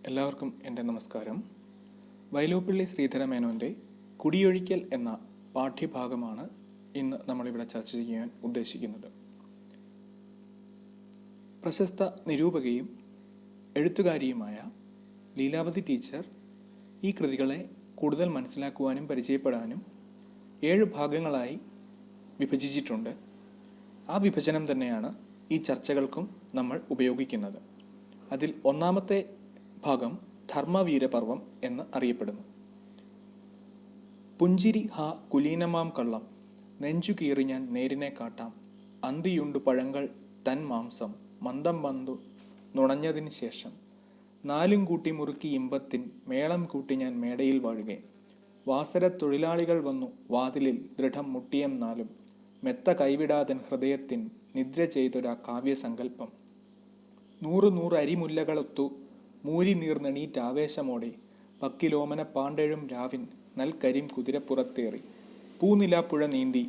എല്ലാവർക്കും എൻ്റെ നമസ്കാരം. വൈലോപ്പിള്ളി ശ്രീധരമേനോൻ്റെ കുടിയൊഴിക്കൽ എന്ന പാഠ്യഭാഗമാണ് ഇന്ന് നമ്മളിവിടെ ചർച്ച ചെയ്യാൻ ഉദ്ദേശിക്കുന്നത്. പ്രശസ്ത നിരൂപകയും എഴുത്തുകാരിയുമായ ലീലാവതി ടീച്ചർ ഈ കൃതികളെ കൂടുതൽ മനസ്സിലാക്കുവാനും പരിചയപ്പെടാനും 7 ഭാഗങ്ങളായി വിഭജിച്ചിട്ടുണ്ട്. ആ വിഭജനം തന്നെയാണ് ഈ ചർച്ചകൾക്കും നമ്മൾ ഉപയോഗിക്കുന്നത്. അതിൽ ഒന്നാമത്തെ ഭാഗം ധർമ്മവീരപർവം എന്ന് അറിയപ്പെടുന്നു. പുഞ്ചിരി ഹാ കുലീനമാം കള്ളം, നെഞ്ചു കീറി ഞാൻ നേരിനെ കാട്ടാം, അന്തിയുണ്ടു പഴങ്ങൾ തൻ മാംസം മന്ദം വന്നു നുണഞ്ഞതിന് ശേഷം, നാലും കൂട്ടി മുറുക്കി ഇമ്പത്തിൻ മേളം കൂട്ടി ഞാൻ മേടയിൽ വാഴുകെ, വാസര തൊഴിലാളികൾ വന്നു വാതിലിൽ ദൃഢം മുട്ടിയം നാലും, മെത്ത കൈവിടാതൻ ഹൃദയത്തിൻ നിദ്ര ചെയ്തൊരാ കാവ്യസങ്കല്പം, 100 അരിമുല്ലകളൊത്തു മൂരി നീർന്നെണീറ്റാവേശമോടെ, പക്കിലോമന പാണ്ടെഴും രാവിൻ നൽകരിം കുതിരപ്പുറത്തേറി, പൂനിലാപ്പുഴ നീന്തി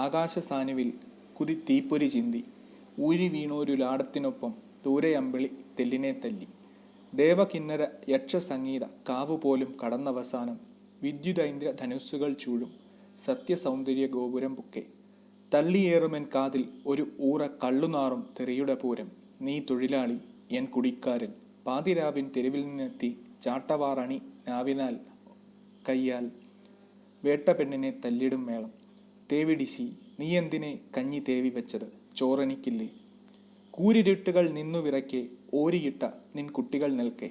ആകാശസാനുവിൽ കുതി തീപ്പൊരി ചിന്തി, ഊരി വീണോരു ലാടത്തിനൊപ്പം ദൂരയമ്പിളി തെല്ലിനെ തല്ലി, ദേവകിന്നര യക്ഷസംഗീത കാവുപോലും കടന്നവസാനം, വിദ്യുതൈന്ദ്ര ധനുസ്സുകൾ ചൂഴും സത്യസൗന്ദര്യ ഗോപുരം പുക്കെ, തള്ളിയേറുമെൻ കാതിൽ ഒരു ഊറ കള്ളുനാറും തെറിയുടെ പൂരം, നീ തൊഴിലാളി എൻ കുടിക്കാരൻ, പാതിരാവിൻ തെരുവിൽ നിന്നെത്തി ചാട്ടവാറണി നാവിനാൽ കയ്യാൽ വേട്ട പെണ്ണിനെ തല്ലിടും മേളം, തേവിടിശി നീ എന്തിനെ കഞ്ഞി തേവി വെച്ചത് ചോറനിക്കില്ലേ, കൂരിരുട്ടുകൾ നിന്നു വിറക്കെ ഓരിയിട്ട നിൻ കുട്ടികൾ നിൽക്കെ,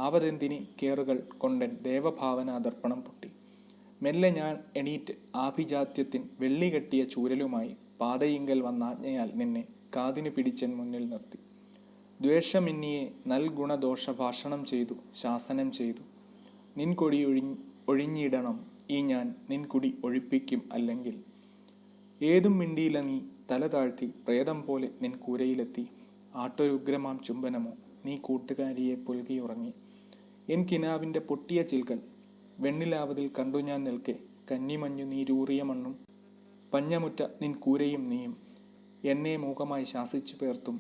ആവതെന്തിനി കേറുകൾ കൊണ്ടൻ ദേവഭാവന ദർപ്പണം പൊട്ടി, മെല്ലെ ഞാൻ എണീറ്റ് ആഭിജാത്യത്തിൻ വെള്ളി കെട്ടിയ ചൂരലുമായി പാതയിങ്കൽ വന്നാജ്ഞയാൽ നിന്നെ കാതിനു പിടിച്ചൻ മുന്നിൽ നിർത്തി, ദ്വേഷമിന്നിയെ നൽഗുണദോഷ ഭാഷണം ചെയ്തു ശാസനം ചെയ്തു, നിൻ കൊടി ഒഴിഞ്ഞിടണം ഈ ഞാൻ നിൻ കുടി ഒഴിപ്പിക്കും അല്ലെങ്കിൽ, ഏതും മിണ്ടിയില്ല നീ തല താഴ്ത്തി പ്രേതം പോലെ നിൻ കൂരയിലെത്തി, ആട്ടൊരുഗ്രമാം ചുംബനമോ നീ കൂട്ടുകാരിയെ പുൽകിയുറങ്ങി, എൻ കിനാവിൻ്റെ പൊട്ടിയ ചിൽകൾ വെണ്ണിലാവതിൽ കണ്ടു ഞാൻ നിൽക്കെ, കന്നിമഞ്ഞു നീരൂറിയ മണ്ണും പഞ്ഞമുറ്റ നിൻ കൂരയും നീയും, എന്നെ മൂകമായി ശാസിച്ചു പേർത്തും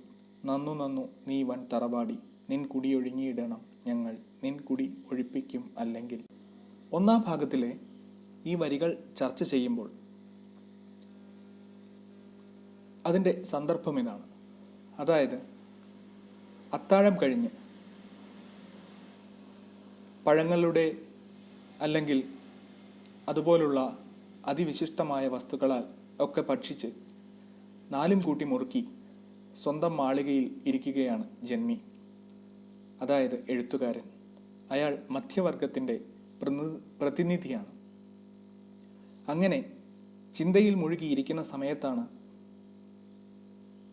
നന്നു നീ വൻ തറവാടി, നിൻ കുടി ഒഴിഞ്ഞിടണം ഞങ്ങൾ നിൻ കുടി ഒഴിപ്പിക്കും അല്ലെങ്കിൽ. ഒന്നാം ഭാഗത്തിലെ ഈ വരികൾ ചർച്ച ചെയ്യുമ്പോൾ അതിൻ്റെ സന്ദർഭം ഇതാണ്. അതായത് അത്താഴം കഴിഞ്ഞ് പഴങ്ങളുടെ അല്ലെങ്കിൽ അതുപോലുള്ള അതിവിശിഷ്ടമായ വസ്തുക്കളാൽ ഒക്കെ ഭക്ഷിച്ച് നാലും കൂട്ടി മുറുക്കി സ്വന്തം മാളികയിൽ ഇരിക്കുകയാണ് ജന്മി, അതായത് എഴുത്തുകാരൻ. അയാൾ മധ്യവർഗത്തിൻ്റെ പ്രതിനിധിയാണ്. അങ്ങനെ ചിന്തയിൽ മുഴുകിയിരിക്കുന്ന സമയത്താണ്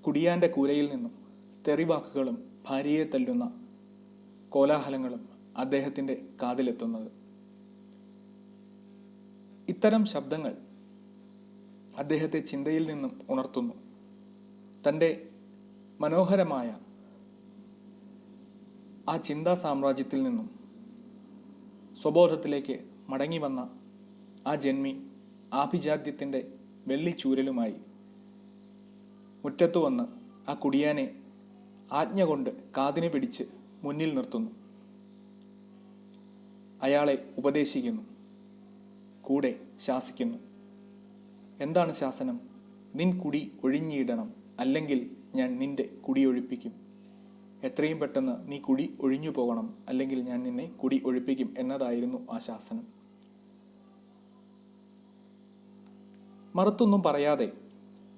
കുടിയാൻ്റെ കൂരയിൽ നിന്നും തെറിവാക്കുകളും ഭാര്യയെ തല്ലുന്ന കോലാഹലങ്ങളും അദ്ദേഹത്തിൻ്റെ കാതിലെത്തുന്നത്. ഇത്തരം ശബ്ദങ്ങൾ അദ്ദേഹത്തെ ചിന്തയിൽ നിന്നും ഉണർത്തുന്നു. തൻ്റെ മനോഹരമായ ആ ചിന്താ സാമ്രാജ്യത്തിൽ നിന്നും സ്വബോധത്തിലേക്ക് മടങ്ങി വന്ന ആ ജന്മി ആഭിജാത്യത്തിൻ്റെ വെള്ളിച്ചൂരലുമായി മുറ്റത്തു വന്ന് ആ കുടിയാനെ ആജ്ഞ കൊണ്ട് കാതിന് പിടിച്ച് മുന്നിൽ നിർത്തുന്നു. അയാളെ ഉപദേശിക്കുന്നു, കൂടെ ശാസിക്കുന്നു. എന്താണ് ശാസനം? നിൻ കുടി ഒഴിഞ്ഞിടണം അല്ലെങ്കിൽ ഞാൻ നിന്റെ കുടി ഒഴിപ്പിക്കും. എത്രയും പെട്ടെന്ന് നീ കുടി ഒഴിഞ്ഞു പോകണം അല്ലെങ്കിൽ ഞാൻ നിന്നെ കുടി ഒഴിപ്പിക്കും എന്നതായിരുന്നു ആ ശാസനം. മറുത്തൊന്നും പറയാതെ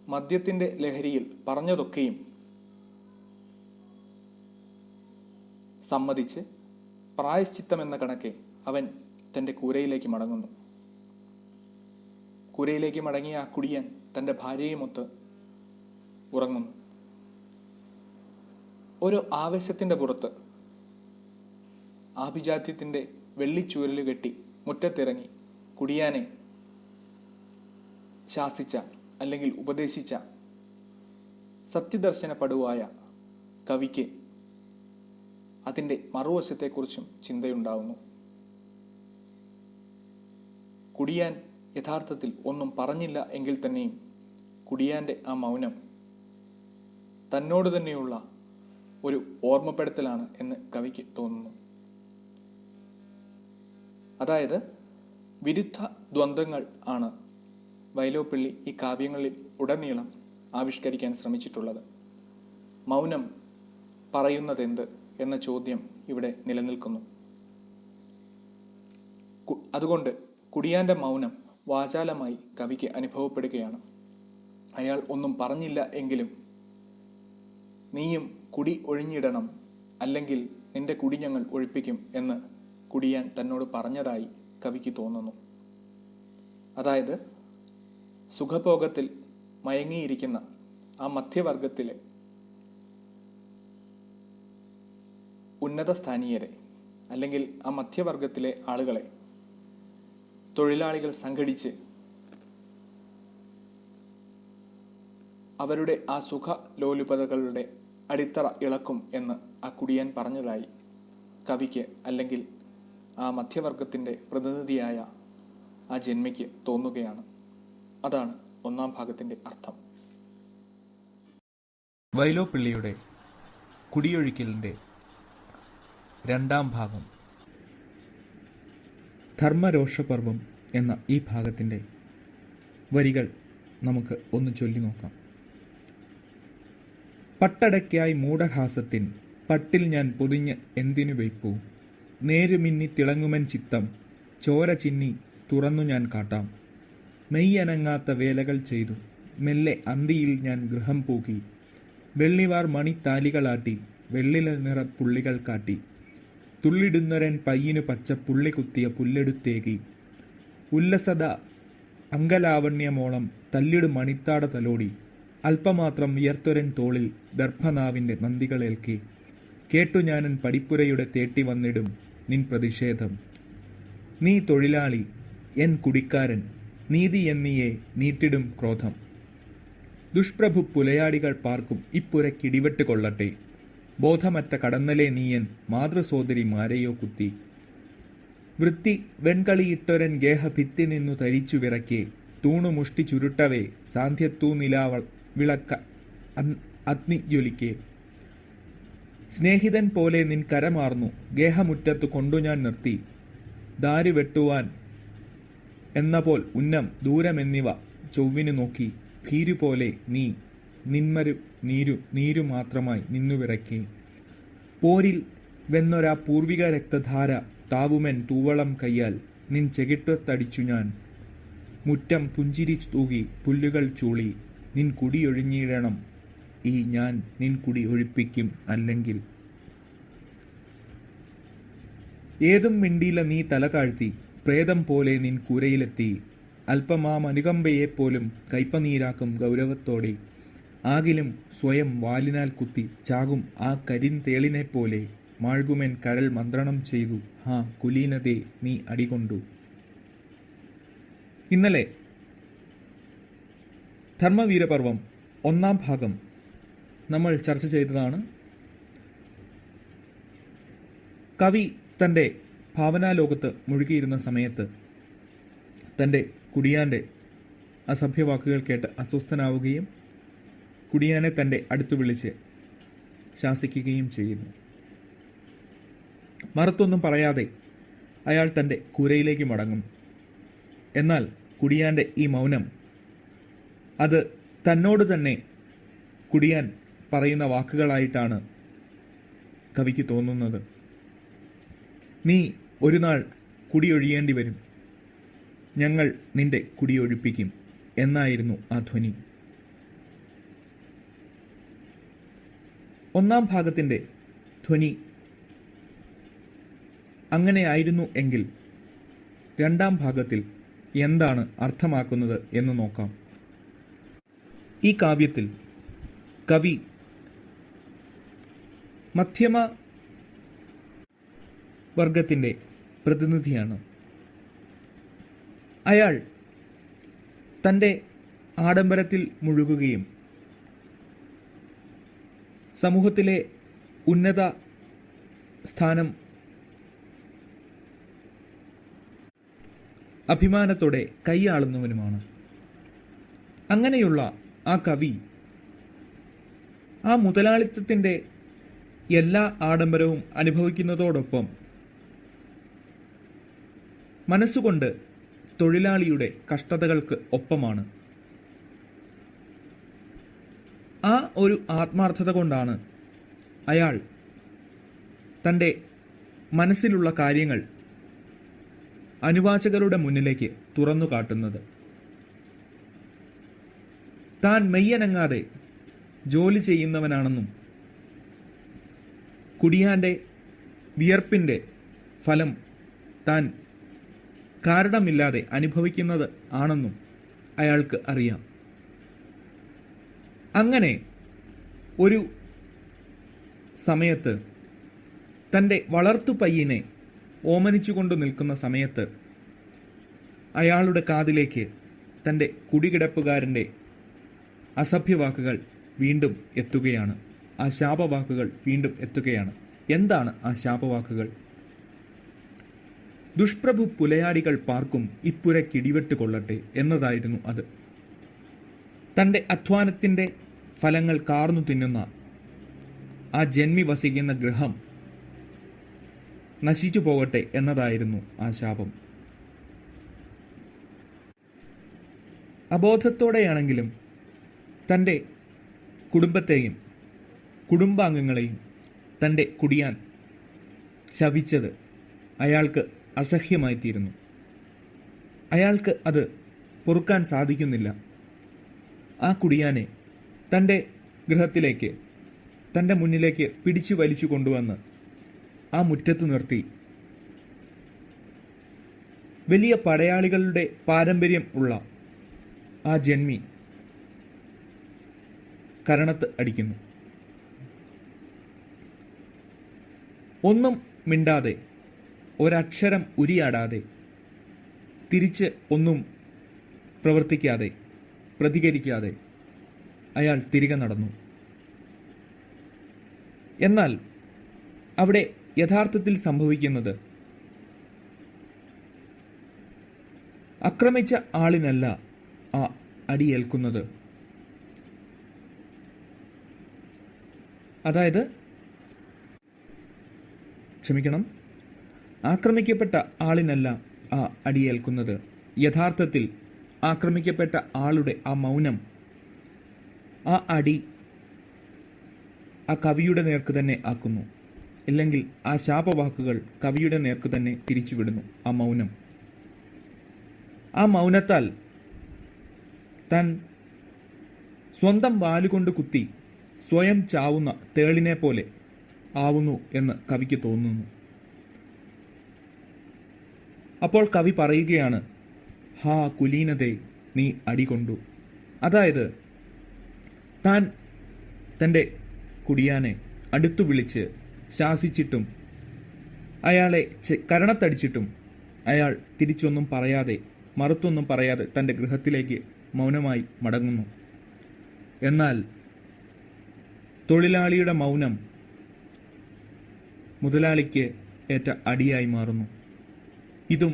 മദ്യത്തിൻ്റെ ലഹരിയിൽ പറഞ്ഞതൊക്കെയും സമ്മതിച്ച് പ്രായശ്ചിത്തമെന്ന കണക്കെ അവൻ തൻ്റെ കൂരയിലേക്ക് മടങ്ങുന്നു. കൂരയിലേക്ക് മടങ്ങിയ ആ കുടിയൻ തൻ്റെ ഭാര്യയുമൊത്ത് ഉറങ്ങുന്നു. ഒരു ആവേശത്തിൻ്റെ പുറത്ത് ആഭിജാത്യത്തിൻ്റെ വെള്ളിച്ചൂരല് കെട്ടി മുറ്റത്തിറങ്ങി കുടിയാനെ ശാസിച്ച അല്ലെങ്കിൽ ഉപദേശിച്ച സത്യദർശന പടുവായ കവിക്ക് അതിൻ്റെ മറുവശത്തെക്കുറിച്ചും ചിന്തയുണ്ടാവുന്നു. കുടിയാൻ യഥാർത്ഥത്തിൽ ഒന്നും പറഞ്ഞില്ല എങ്കിൽ തന്നെയും കുടിയാൻ്റെ ആ മൗനം തന്നോട് തന്നെയുള്ള ഒരു ഓർമ്മപ്പെടുത്തലാണ് എന്ന് കവിക്ക് തോന്നുന്നു. അതായത് വിരുദ്ധ ദ്വന്ദ്ങ്ങൾ ആണ് വൈലോപ്പിള്ളി ഈ കാവ്യങ്ങളിൽ ഉടനീളം ആവിഷ്കരിക്കാൻ ശ്രമിച്ചിട്ടുള്ളത്. മൗനം പറയുന്നതെന്ത് എന്ന ചോദ്യം ഇവിടെ നിലനിൽക്കുന്നു. അതുകൊണ്ട് കുടിയാൻ്റെ മൗനം വാചാലമായി കവിക്ക് അനുഭവപ്പെടുകയാണ്. അയാൾ ഒന്നും പറഞ്ഞില്ല എങ്കിലും നീയും കുടി ഒഴിഞ്ഞിടണം, അല്ലെങ്കിൽ നിന്റെ കുടി ഞങ്ങൾ ഒഴിപ്പിക്കും എന്ന് കുടിയാൻ തന്നോട് പറഞ്ഞതായി കവിക്ക് തോന്നുന്നു. അതായത് സുഖഭോഗത്തിൽ മയങ്ങിയിരിക്കുന്ന ആ മധ്യവർഗത്തിലെ ഉന്നത സ്ഥാനീയരെ, അല്ലെങ്കിൽ ആ മധ്യവർഗത്തിലെ ആളുകളെ തൊഴിലാളികൾ സംഘടിച്ച് അവരുടെ ആ സുഖലോലുപതകളുടെ അടിത്തറ ഇളക്കും എന്ന് ആ കുടിയാൻ പറഞ്ഞതായി കവിക്ക്, അല്ലെങ്കിൽ ആ മധ്യവർഗത്തിൻ്റെ പ്രതിനിധിയായ ആ ജന്മിക്ക് തോന്നുകയാണ്. അതാണ് ഒന്നാം ഭാഗത്തിൻ്റെ അർത്ഥം. വൈലോപ്പിള്ളിയുടെ കുടിയൊഴിക്കലിൻ്റെ രണ്ടാം ഭാഗം ധർമ്മരോഷപർവം എന്ന ഈ ഭാഗത്തിൻ്റെ വരികൾ നമുക്ക് ഒന്ന് ചൊല്ലി നോക്കാം. പട്ടടയ്ക്കായി മൂഢഹാസത്തിൻ പട്ടിൽ ഞാൻ പൊതിഞ്ഞ് എന്തിനു വയ്പ്പൂ, നേരുമിന്നി തിളങ്ങുമൻ ചിത്തം ചോര ചിന്നി തുറന്നു ഞാൻ കാട്ടാം. മെയ്യനങ്ങാത്ത വേലകൾ ചെയ്തു മെല്ലെ അന്തിയിൽ ഞാൻ ഗൃഹം പൂക്കി, വെള്ളിവാർ മണിത്താലികളാട്ടി വെള്ളില നിറ പുള്ളികൾ കാട്ടി, തുള്ളിടുന്നൊരൻ പയ്യനു പച്ച പുള്ളി കുത്തിയ പുല്ലെടുത്തേകി, ഉല്ലസത അങ്കലാവണ്യമോളം തല്ലിടു മണിത്താട തലോടി, അല്പമാത്രം വിയർത്തൊരൻ തോളിൽ ദർഭനാവിൻ്റെ നന്ദികളേൽക്കി, കേട്ടു ഞാനൻ പടിപ്പുരയുടെ തേട്ടി വന്നിടും നിൻ പ്രതിഷേധം. നീ തൊഴിലാളി, എൻ കുടിക്കാരൻ, നീതി എന്നിയെ നീട്ടിടും ക്രോധം. ദുഷ്പ്രഭു പുലയാടികൾ പാർക്കും ഇപ്പുരക്കിടിവെട്ട് കൊള്ളട്ടെ, ബോധമറ്റ കടന്നലെ നീയൻ മാതൃസോദരി മാരെയോ കുത്തി. വൃത്തി വെൺകളിയിട്ടൊരൻ ഗേഹ ഭിത്തി നിന്നു തരിച്ചു വിറക്കെ, തൂണു മുഷ്ടി ചുരുട്ടവേ സാന്ധ്യത്തൂ നിലാവൾ വിളക്ക അഗ്നിജ്വലിക്കെ. സ്നേഹിതൻ പോലെ നിൻ കരമാർന്നു ഗേഹമുറ്റത്തു കൊണ്ടു ഞാൻ നിർത്തി, ദാരു വെട്ടുവാൻ എന്ന പോൽ ഉന്നം ദൂരമെന്നിവ ചൊവ്വിനു നോക്കി, ഭീരുപോലെ നീ നിന്മരു നീരു മാത്രമായി നിന്നുവിറക്കി. പോരിൽ വെന്നൊരാ പൂർവിക രക്തധാര താവുമെൻ തൂവളം കയ്യാൽ നിൻ ചെകിട്ടത്തടിച്ചു ഞാൻ, മുറ്റം പുഞ്ചിരി തൂകി പുല്ലുകൾ ചൂളി, നിൻ കുടിയൊഴിഞ്ഞിടണം ഈ ഞാൻ നിൻ കുടി ഒഴിപ്പിക്കും അല്ലെങ്കിൽ. ഏതും മിണ്ടിയില നീ തല താഴ്ത്തി പ്രേതം പോലെ നിൻ കൂരയിലെത്തി, അല്പമാം അനുകമ്പയെപ്പോലും കൈപ്പനീരാക്കും ഗൗരവത്തോടെ, ആകിലും സ്വയം വാലിനാൽ കുത്തി ചാകും ആ കരിന്തേളിനെപ്പോലെ, മാഴ്കുമെൻ കരൾ മന്ത്രണം ചെയ്തു ഹാ കുലീനതേ നീ അടികൊണ്ടു. ഇന്നലെ ധർമ്മവീരപർവം ഒന്നാം ഭാഗം നമ്മൾ ചർച്ച ചെയ്തതാണ്. കവി തൻ്റെ ഭാവനാലോകത്ത് മുഴുകിയിരുന്ന സമയത്ത് തൻ്റെ കുടിയാൻ്റെ അസഭ്യവാക്കുകൾ കേട്ട് അസ്വസ്ഥനാവുകയും കുടിയാനെ തൻ്റെ അടുത്ത് വിളിച്ച് ശാസിക്കുകയും ചെയ്യുന്നു. മറുത്തൊന്നും പറയാതെ അയാൾ തൻ്റെ കൂരയിലേക്ക് മടങ്ങും. എന്നാൽ കുടിയാൻ്റെ ഈ മൗനം അത് തന്നോട് തന്നെ കുടിയാൻ പറയുന്ന വാക്കുകളായിട്ടാണ് കവിക്ക് തോന്നുന്നത്. നീ ഒരു നാൾ കുടിയൊഴിയേണ്ടി വരും, ഞങ്ങൾ നിന്റെ കുടിയൊഴിപ്പിക്കും എന്നായിരുന്നു ആ ധ്വനി. ഒന്നാം ഭാഗത്തിൻ്റെ ധ്വനി അങ്ങനെയായിരുന്നു എങ്കിൽ രണ്ടാം ഭാഗത്തിൽ എന്താണ് അർത്ഥമാക്കുന്നത് എന്ന് നോക്കാം. ഈ കാവ്യത്തിൽ കവി മധ്യമ വർഗത്തിൻ്റെ പ്രതിനിധിയാണ്. അയാൾ തൻ്റെ ആഡംബരത്തിൽ മുഴുകുകയും സമൂഹത്തിലെ ഉന്നത സ്ഥാനം അഭിമാനത്തോടെ കൈയാളുന്നവനുമാണ്. അങ്ങനെയുള്ള ആ കവി ആ മുതലാളിത്തത്തിൻ്റെ എല്ലാ ആഡംബരവും അനുഭവിക്കുന്നതോടൊപ്പം മനസ്സുകൊണ്ട് തൊഴിലാളിയുടെ കഷ്ടതകൾക്ക് ഒപ്പമാണ്. ആ ഒരു ആത്മാർത്ഥത കൊണ്ടാണ് അയാൾ തൻ്റെ മനസ്സിലുള്ള കാര്യങ്ങൾ അനുവാചകരുടെ മുന്നിലേക്ക് തുറന്നു കാട്ടുന്നത്. താൻ മെയ്യനങ്ങാതെ ജോലി ചെയ്യുന്നവനാണെന്നും കുടിയാന്റെ വിയർപ്പിന്റെ ഫലം താൻ കാരണമില്ലാതെ അനുഭവിക്കുന്നത് ആണെന്നും അയാൾക്ക് അറിയാം. അങ്ങനെ ഒരു സമയത്ത് തൻ്റെ വളർത്തു പയ്യനെ ഓമനിച്ചുകൊണ്ട് നിൽക്കുന്ന സമയത്ത് അയാളുടെ കാതിലേക്ക് തൻ്റെ കുടികിടപ്പുകാരൻ്റെ അസഭ്യവാക്കുകൾ വീണ്ടും എത്തുകയാണ്. ആ ശാപവാക്കുകൾ വീണ്ടും എത്തുകയാണ്. എന്താണ് ആ ശാപവാക്കുകൾ? ദുഷ്പ്രഭു പുലയാടികൾ പാർക്കും ഇപ്പുരക്കിടിവെട്ട് കൊള്ളട്ടെ എന്നതായിരുന്നു അത്. തൻ്റെ അധ്വാനത്തിൻ്റെ ഫലങ്ങൾ കാർന്നു തിന്നുന്ന ആ ജന്മി വസിക്കുന്ന ഗൃഹം നശിച്ചു പോകട്ടെ എന്നതായിരുന്നു ആ ശാപം. അബോധത്തോടെയാണെങ്കിലും തൻ്റെ കുടുംബത്തെയും കുടുംബാംഗങ്ങളെയും തൻ്റെ കുടിയാൻ ശപിച്ചത് അയാൾക്ക് അസഹ്യമായിത്തീരുന്നു. അയാൾക്ക് അത് പൊറുക്കാൻ സാധിക്കുന്നില്ല. ആ കുടിയാനെ തൻ്റെ ഗൃഹത്തിലേക്ക് തൻ്റെ മുന്നിലേക്ക് പിടിച്ചു വലിച്ചു കൊണ്ടുവന്ന് ആ മുറ്റത്ത് നിർത്തി വലിയ പടയാളികളുടെ പാരമ്പര്യം ഉള്ള ആ ജന്മി കരണത്ത് അടിക്കുന്നു. ഒന്നും മിണ്ടാതെ, ഒരക്ഷരം ഉരിയാടാതെ, തിരിച്ച് ഒന്നും പ്രവർത്തിക്കാതെ, പ്രതികരിക്കാതെ അയാൾ തിരികെ നടന്നു. എന്നാൽ അവിടെ യഥാർത്ഥത്തിൽ സംഭവിക്കുന്നത് ആക്രമിച്ച ആളിനല്ല ആ അടിയേൽക്കുന്നത്. അതായത് ആക്രമിക്കപ്പെട്ട ആളിനല്ല ആ അടിയേൽക്കുന്നത്. യഥാർത്ഥത്തിൽ ആക്രമിക്കപ്പെട്ട ആളുടെ ആ മൗനം, ആ അടി ആ കവിയുടെ നേർക്ക് തന്നെ ആക്കുന്നു. ഇല്ലെങ്കിൽ ആ ശാപവാക്കുകൾ കവിയുടെ നേർക്ക് തന്നെ തിരിച്ചുവിടുന്നു. ആ മൗനം, ആ മൗനത്താൽ താൻ സ്വന്തം വാലുകൊണ്ട് കുത്തി സ്വയം ചാവുന്ന തേളിനെ പോലെ ആവുന്നു എന്ന് കവിക്ക് തോന്നുന്നു. അപ്പോൾ കവി പറയുകയാണ്, ഹാ കുലീനതേ, നീ അടികൊണ്ടു. അതായത് താൻ തൻ്റെ കുടിയാനെ അടുത്തു വിളിച്ച് ശാസിച്ചിട്ടും അയാളെ കരണത്തടിച്ചിട്ടും അയാൾ തിരിച്ചൊന്നും പറയാതെ, മറുത്തൊന്നും പറയാതെ തൻ്റെ ഗൃഹത്തിലേക്ക് മൗനമായി മടങ്ങുന്നു. എന്നാൽ തൊഴിലാളിയുടെ മൗനം മുതലാളിക്ക് ഏറ്റ അടിയായി മാറുന്നു. ഇതും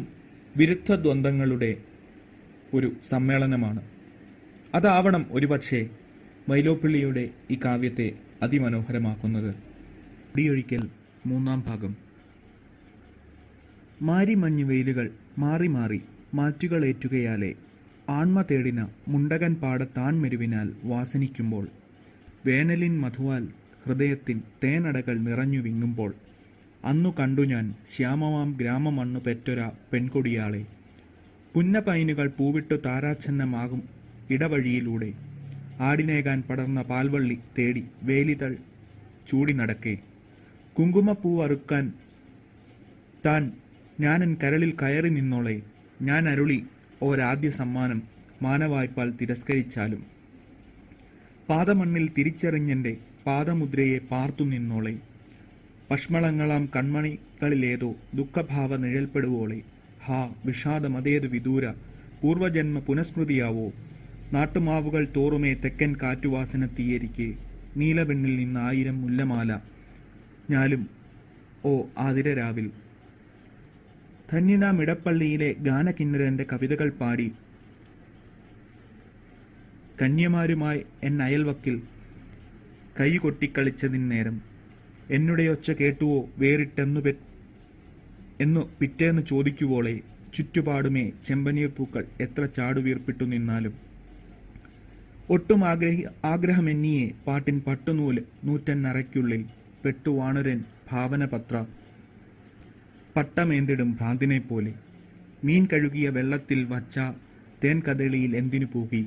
വിരുദ്ധ ദ്വന്ദ്ങ്ങളുടെ ഒരു സമ്മേളനമാണ്. അതാവണം ഒരുപക്ഷെ വൈലോപ്പിള്ളിയുടെ ഈ കാവ്യത്തെ അതിമനോഹരമാക്കുന്നത്. കുടിയൊഴിക്കൽ 3-ാം ഭാഗം. മാരിമഞ്ഞു വെയിലുകൾ മാറി മാറി മാറ്റുകളേറ്റുകയാലെ ആൺമ തേടിന മുണ്ടകൻ പാടത്താൺ മെരുവിനാൽ വാസനിക്കുമ്പോൾ, വേനലിൻ മധുവാൽ ഹൃദയത്തിൻ തേനടകൾ നിറഞ്ഞു വിങ്ങുമ്പോൾ, അന്നു കണ്ടു ഞാൻ ശ്യാമമാം ഗ്രാമമണ്ണു പെറ്റൊര പെൺകൊടിയാളെ. പുന്നപൈനുകൾ പൂവിട്ടു താരാച്ഛന്നമാകും ഇടവഴിയിലൂടെ, ആടിനേകാൻ പടർന്ന പാൽവള്ളി തേടി വേലിതൾ ചൂടി നടക്കെ, കുങ്കുമപ്പൂവറുക്കാൻ താൻ ഞാനൻ കരളിൽ കയറി നിന്നോളെ. ഞാൻ അരുളി ഒരാദ്യ സമ്മാനം മാനവായ്പാൽ തിരസ്കരിച്ചാലും, പാദമണ്ണിൽ തിരിച്ചറിഞ്ഞെൻ്റെ പാദമുദ്രയെ പാർത്തു നിന്നോളെ. പഷ്മളങ്ങളാം കൺമണികളിലേതോ ദുഃഖഭാവ നിഴൽപ്പെടുവോളെ. ഹാ വിഷാദമതേതു വിദൂര പൂർവജന്മ പുനസ്മൃതിയാവോ. നാട്ടുമാവുകൾ തോറുമേ തെക്കൻ കാറ്റുവാസന തീയരിക്കെ, നീലവെണ്ണിൽ നിന്ന് 1000 മുല്ലമാല ഞാലും ഓ ആതിരരാവിൽ. ധന്യനാം ഇടപ്പള്ളിയിലെ ഗാനകിന്നരന്റെ കവിതകൾ പാടി കന്യമാരുമായി എന്നയൽവക്കിൽ കൈ കൊട്ടിക്കളിച്ചതിന് നേരം, എന്നുടെ ഒച്ച കേട്ടുവോ വേറിട്ടെന്നു എന്നു പിറ്റേന്ന് ചോദിക്കുവോളെ. ചുറ്റുപാടുമേ ചെമ്പനീർ പൂക്കൾ എത്ര ചാടുവീർപ്പിട്ടു നിന്നാലും ഒട്ടും ആഗ്രഹമെന്നിയെ പാട്ടിൻ പട്ടുനൂല് നൂറ്റന്നറയ്ക്കുള്ളിൽ പെട്ടുവാണുരൻ ഭാവനപത്ര പട്ടമേന്തിടും ഭ്രാന്തിനെപ്പോലെ മീൻ കഴുകിയ വെള്ളത്തിൽ വച്ച തേൻ കദളിയിൽ എന്തിനു പൂകി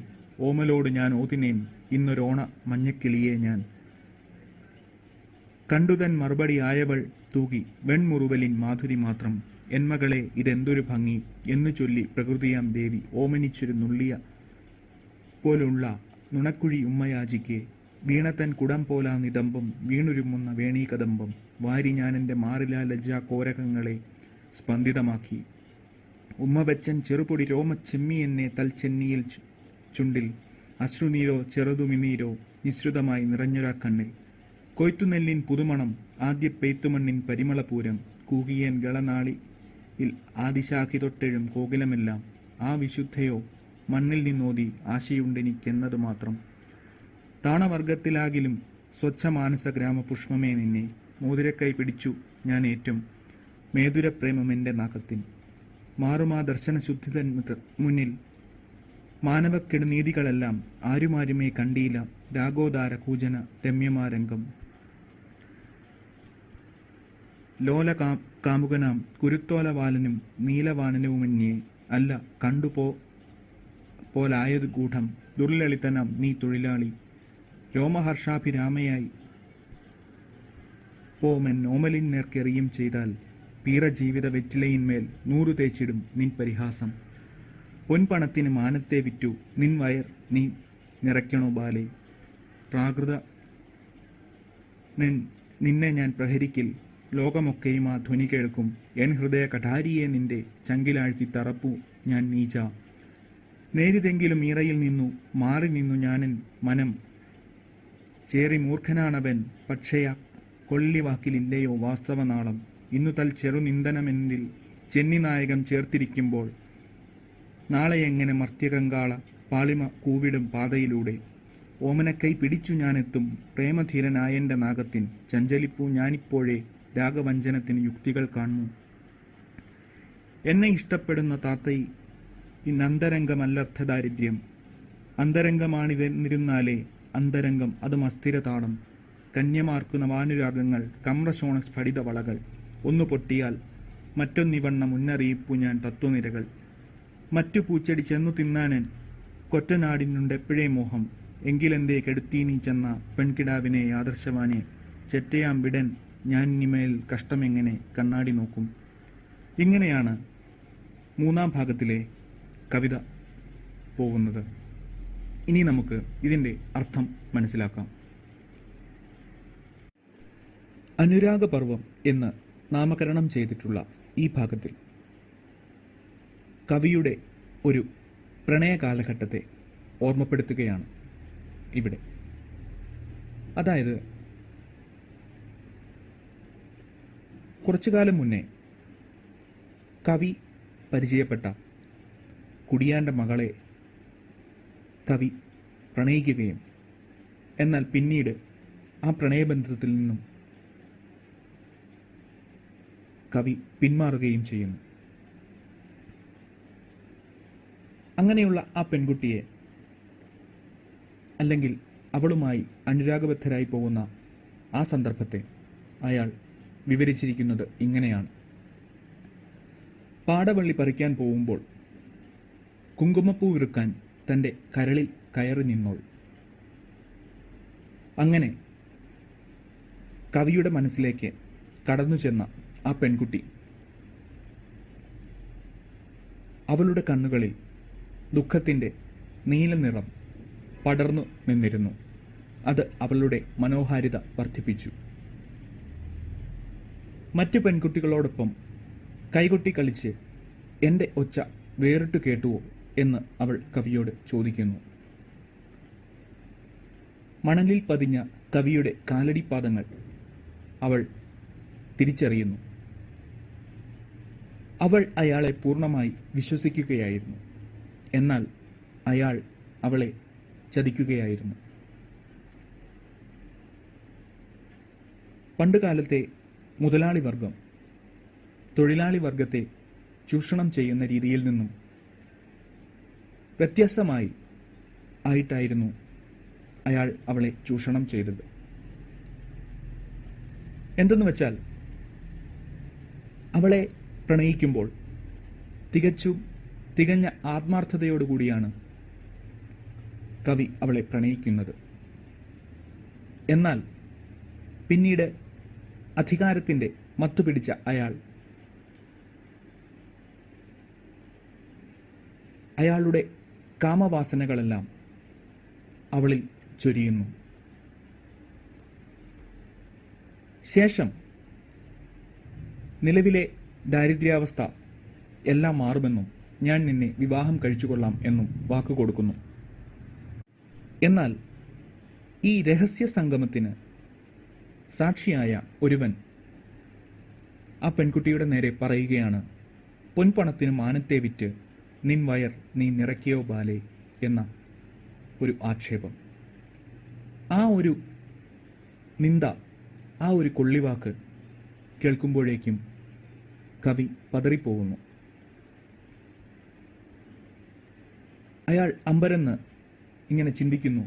ഓമലോട് ഞാൻ ഓതിനേൻ ഇന്നൊരോണ മഞ്ഞക്കിളിയെ ഞാൻ കണ്ടുതൻ മറുപടി ആയവൾ തൂകി വെൺമുറുവലിൻ മാധുരി മാത്രം എന്മകളെ ഇതെന്തൊരു ഭംഗി എന്നു ചൊല്ലി പ്രകൃതിയാം ദേവി ഓമനിച്ചൊരു നുള്ളിയ പോലുള്ള നുണക്കുഴി ഉമ്മയാജിക്ക് വീണത്തൻ കുടം പോലാ നിതംബം വീണുരുമുന്ന വേണീകദംബം വാരി ഞാനെൻ്റെ മാറില ലജ്ജാ കോരകങ്ങളെ സ്പന്ദിതമാക്കി ഉമ്മവച്ചൻ ചെറുപൊടി രോമ ചെമ്മി എന്നെ തൽച്ചെന്നിയിൽ ചുണ്ടിൽ അശ്രുനീരോ ചെറുതുമിനീരോ നിശ്രുതമായി നിറഞ്ഞൊരാ കണ്ണിൽ കൊയ്ത്തുനെല്ലിൻ പുതുമണം ആദ്യ പെയ്ത്തുമണ്ണിൻ പരിമളപൂരം കൂകിയൻ ഗളനാളിയിൽ ആദിശാഖി തൊട്ടെഴും കോകിലമെല്ലാം ആ വിശുദ്ധയോ മണ്ണിൽ നിന്നോതി ആശയുണ്ടെനിക്കെന്നത് മാത്രം താണവർഗത്തിലാകിലും സ്വച്ഛമാനസ ഗ്രാമപുഷ്പമേ നിന്നെ മോതിരക്കൈ പിടിച്ചു ഞാൻ ഏറ്റവും മേധുരപ്രേമമെൻ്റെ നാഗത്തിൻ മാറുമാ ദർശനശുദ്ധിതൻ മുന്നിൽ മാനവക്കെടുനീതികളെല്ലാം ആരുമാരുമേ കണ്ടീല രാഗോദാര കൂജന രമ്യമാരംഗം ലോല കാമുകനാം കുരുത്തോലവാലനും നീലവാനനവുമന്യേ അല്ല പോലായത് ഗൂഢം ദുർലളിതനാം നീ തൊഴിലാളി രോമഹർഷാഭിരാമയായി പോമൻ ഓമലിൻ നേർക്കെറിയും ചെയ്താൽ പീറ ജീവിത വെറ്റിലയിന്മേൽ 100 തേച്ചിടും നിൻ പരിഹാസം പൊൻപണത്തിന് മാനത്തെ വിറ്റു നിൻ വയർ നീ നിറയ്ക്കണോ ബാലെ പ്രാകൃത നിന്നെ ഞാൻ പ്രഹരിക്കിൽ ലോകമൊക്കെയും ആ ധ്വനി കേൾക്കും എൻ ഹൃദയ കഠാരിയെ നിന്റെ ചങ്കിലാഴ്ത്തി തറപ്പു ഞാൻ നീച്ച നേരിതെങ്കിലും ഈറയിൽ നിന്നു മാറി നിന്നു ഞാനൻ മനം ചേറി മൂർഖനാണവൻ പക്ഷയ കൊള്ളിവാക്കിലില്ലയോ വാസ്തവനാളം ഇന്നു തൽ ചെറുനിന്ദനമെന്നിൽ ചെന്നിനായകം ചേർത്തിരിക്കുമ്പോൾ നാളെ എങ്ങനെ മർത്യകങ്കാള പാളിമ കൂവിടും പാതയിലൂടെ ഓമനക്കൈ പിടിച്ചു ഞാനെത്തും പ്രേമധീരനായൻ്റെ നാഗത്തിൻ ചഞ്ചലിപ്പൂ ഞാനിപ്പോഴേ രാഗവഞ്ചനത്തിന് യുക്തികൾ കാണുന്നു എന്നെ ഇഷ്ടപ്പെടുന്ന താത്തൈ ഇന്നന്തരംഗമല്ലർത്ഥദാരിദ്ര്യം അന്തരംഗമാണിതെന്നിരുന്നാലേ അന്തരംഗം അതും അസ്ഥിരതാളം കന്യമാർക്കു നവാനുരാഗങ്ങൾ കമ്രശോണ സ്ഫടിത വളകൾ ഒന്നു പൊട്ടിയാൽ മറ്റൊന്നിവണ്ണ മുന്നറിയിപ്പു ഞാൻ തത്വനിരകൾ മറ്റു പൂച്ചെടി ചെന്നു തിന്നാനൻ കൊറ്റനാടിനുണ്ടെപ്പോഴേ മോഹം എങ്കിലെന്തേ കെടുത്തീ നീ ചെന്ന പെൺകിടാവിനെ ആദർശവാനെ ചെറ്റയാം വിടൻ ഞാൻ ഇനിമേൽ കഷ്ടമെങ്ങനെ കണ്ണാടി നോക്കും. ഇങ്ങനെയാണ് മൂന്നാം ഭാഗത്തിലെ കവിത പോകുന്നത്. ഇനി നമുക്ക് ഇതിൻ്റെ അർത്ഥം മനസ്സിലാക്കാം. അനുരാഗപർവം എന്ന് നാമകരണം ചെയ്തിട്ടുള്ള ഈ ഭാഗത്തിൽ കവിയുടെ ഒരു പ്രണയ കാലഘട്ടത്തെ ഓർമ്മപ്പെടുത്തുകയാണ് ഇവിടെ. അതായത് കുറച്ചു കാലം മുന്നേ കവി പരിചയപ്പെട്ട കുടിയാൻ്റെ മകളെ കവി പ്രണയിക്കുകയും എന്നാൽ പിന്നീട് ആ പ്രണയബന്ധത്തിൽ നിന്നും കവി പിന്മാറുകയും ചെയ്യുന്നു. അങ്ങനെയുള്ള ആ പെൺകുട്ടിയെ അല്ലെങ്കിൽ അവളുമായി അനുരാഗബദ്ധരായി പോകുന്ന ആ സന്ദർഭത്തെ അയാൾ വിവരിച്ചിരിക്കുന്നത് ഇങ്ങനെയാണ്. പാടവള്ളി പറിക്കാൻ പോകുമ്പോൾ കുങ്കുമപ്പൂ ഇറുക്കാൻ തൻ്റെ കരളിൽ കയറി നിന്നോൾ. അങ്ങനെ കവിയുടെ മനസ്സിലേക്ക് കടന്നു ചെന്ന ആ പെൺകുട്ടി അവളുടെ കണ്ണുകളിൽ ദുഃഖത്തിൻ്റെ നീല നിറം പടർന്നു നിന്നിരുന്നു. അത് അവളുടെ മനോഹാരിത വർദ്ധിപ്പിച്ചു. മറ്റു പെൺകുട്ടികളോടൊപ്പം കൈകൊട്ടി കളിച്ച് എൻ്റെ ഒച്ച വേറിട്ട് കേട്ടുവോ എന്ന് അവൾ കവിയോട് ചോദിക്കുന്നു. മണലിൽ പതിഞ്ഞ കവിയുടെ കാലടിപ്പാദങ്ങൾ അവൾ തിരിച്ചറിയുന്നു. അവൾ അയാളെ പൂർണ്ണമായി വിശ്വസിക്കുകയായിരുന്നു. എന്നാൽ അയാൾ അവളെ ചതിക്കുകയായിരുന്നു. പണ്ടുകാലത്തെ മുതലാളി വർഗം തൊഴിലാളി വർഗത്തെ ചൂഷണം ചെയ്യുന്ന രീതിയിൽ നിന്നും വ്യത്യസ്തമായി ആയിട്ടായിരുന്നു അയാൾ അവളെ ചൂഷണം ചെയ്തത്. എന്തെന്ന് വെച്ചാൽ, അവളെ പ്രണയിക്കുമ്പോൾ തികഞ്ഞ ആത്മാർത്ഥതയോടുകൂടിയാണ് കവി അവളെ പ്രണയിക്കുന്നത്. എന്നാൽ പിന്നീട് അധികാരത്തിൻ്റെ മത്തുപിടിച്ച അയാളുടെ കാമവാസനകളെല്ലാം അവളിൽ ചൊരിയുന്നു. ശേഷം നിലവിലെ ദാരിദ്ര്യാവസ്ഥ എല്ലാം മാറുമെന്നും ഞാൻ നിന്നെ വിവാഹം കഴിച്ചുകൊള്ളാം എന്നും വാക്കുകൊടുക്കുന്നു. എന്നാൽ ഈ രഹസ്യ സംഗമത്തിന് സാക്ഷിയായ ഒരുവൻ ആ പെൺകുട്ടിയുടെ നേരെ പറയുകയാണ്, പൊൻപണത്തിന് മാനത്തെ വിറ്റ് നിൻ വയർ നീ നിറയ്ക്കയോ ബാലേ എന്ന ഒരു ആക്ഷേപം. ആ ഒരു നിന്ദ, ആ ഒരു കൊള്ളിവാക്ക് കേൾക്കുമ്പോഴേക്കും കവി പതറിപ്പോകുന്നു. അയാൾ അമ്പരന്ന് ഇങ്ങനെ ചിന്തിക്കുന്നു,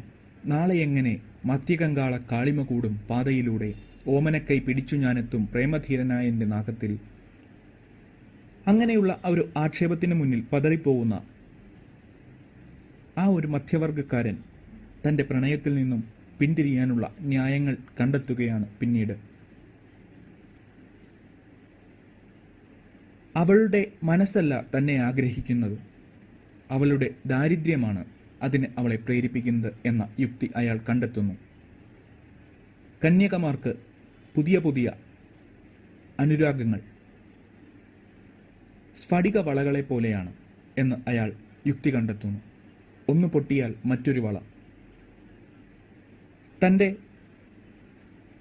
നാളെ എങ്ങനെ മധ്യകങ്കാള കാളിമ കൂടും പാതയിലൂടെ ഓമനക്കൈ പിടിച്ചു ഞാനെത്തും പ്രേമധീരനായ എൻ്റെ നാഗത്തിൽ. അങ്ങനെയുള്ള ഒരു ആക്ഷേപത്തിന് മുന്നിൽ പതറിപ്പോകുന്ന ആ ഒരു മധ്യവർഗക്കാരൻ തൻ്റെ പ്രണയത്തിൽ നിന്നും പിന്തിരിയാനുള്ള ന്യായങ്ങൾ കണ്ടെത്തുകയാണ് പിന്നീട്. അവളുടെ മനസ്സല്ല തന്നെ ആഗ്രഹിക്കുന്നത്, അവളുടെ ദാരിദ്ര്യമാണ് അതിന് അവളെ പ്രേരിപ്പിക്കുന്നത് എന്ന യുക്തി അയാൾ കണ്ടെത്തുന്നു. കന്യകമാർക്ക് പുതിയ പുതിയ അനുരാഗങ്ങൾ സ്ഫടിക വളകളെ പോലെയാണ് എന്ന് അയാൾ യുക്തി കണ്ടെത്തുന്നു. ഒന്ന് പൊട്ടിയാൽ മറ്റൊരു വള. തൻ്റെ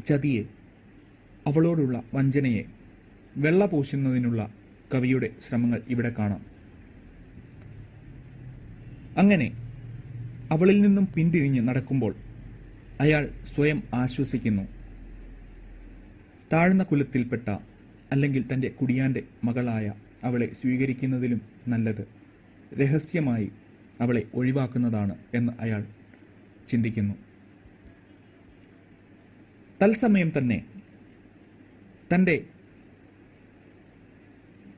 ചതിയെ, അവളോടുള്ള വഞ്ചനയെ വെള്ള പൂശുന്നതിനുള്ള കവിയുടെ ശ്രമങ്ങൾ ഇവിടെ കാണാം. അങ്ങനെ അവളിൽ നിന്നും പിന്തിരിഞ്ഞ് നടക്കുമ്പോൾ അയാൾ സ്വയം ആശ്വസിക്കുന്നു. താഴ്ന്ന കുലത്തിൽപ്പെട്ട അല്ലെങ്കിൽ തൻ്റെ കുടിയാൻ്റെ മകളായ അവളെ സ്വീകരിക്കുന്നതിലും നല്ലത് രഹസ്യമായി അവളെ ഒഴിവാക്കുന്നതാണ് എന്ന് അയാൾ ചിന്തിക്കുന്നു. തത്സമയം തന്നെ തൻ്റെ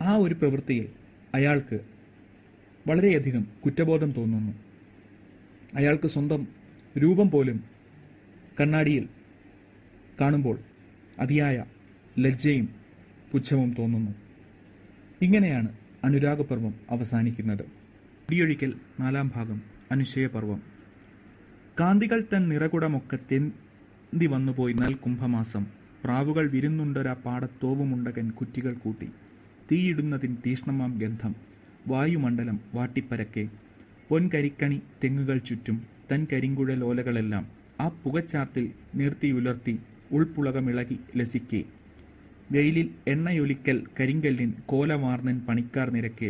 ആ ഒരു പ്രവൃത്തിയിൽ അയാൾക്ക് വളരെയധികം കുറ്റബോധം തോന്നുന്നു. അയാൾക്ക് സ്വന്തം രൂപം പോലും കണ്ണാടിയിൽ കാണുമ്പോൾ അതിയായ ലജ്ജയും പുച്ഛവും തോന്നുന്നു. ഇങ്ങനെയാണ് അനുരാഗപർവം അവസാനിക്കുന്നത്. കുടിയൊഴിക്കൽ 4-ാം ഭാഗം. അനുശയപർവം. കാന്തികൾ തൻ നിറകുടമൊക്കെ തെന്തി വന്നുപോയി കുംഭമാസം. പ്രാവുകൾ വിരുന്നുണ്ടൊരാ പാടത്തോവുമുണ്ടകൻ കുറ്റികൾ കൂട്ടി. തീയിടുന്നതിൻ തീഷ്ണമാം ഗന്ധം വായുമണ്ഡലം വാട്ടിപ്പരക്കെ. പൊൻകരിക്കണി തെങ്ങുകൾ ചുറ്റും തൻ കരിങ്കുഴലോലകളെല്ലാം ആ പുകച്ചാർത്തിൽ നിർത്തിയുലർത്തി ഉൾപ്പുളകമിളകി ലസിക്കെ. വെയിലിൽ എണ്ണയൊലിക്കൽ കരിങ്കല്ലിൻ കോലമാർന്നൻ പണിക്കാർ നിരക്കെ.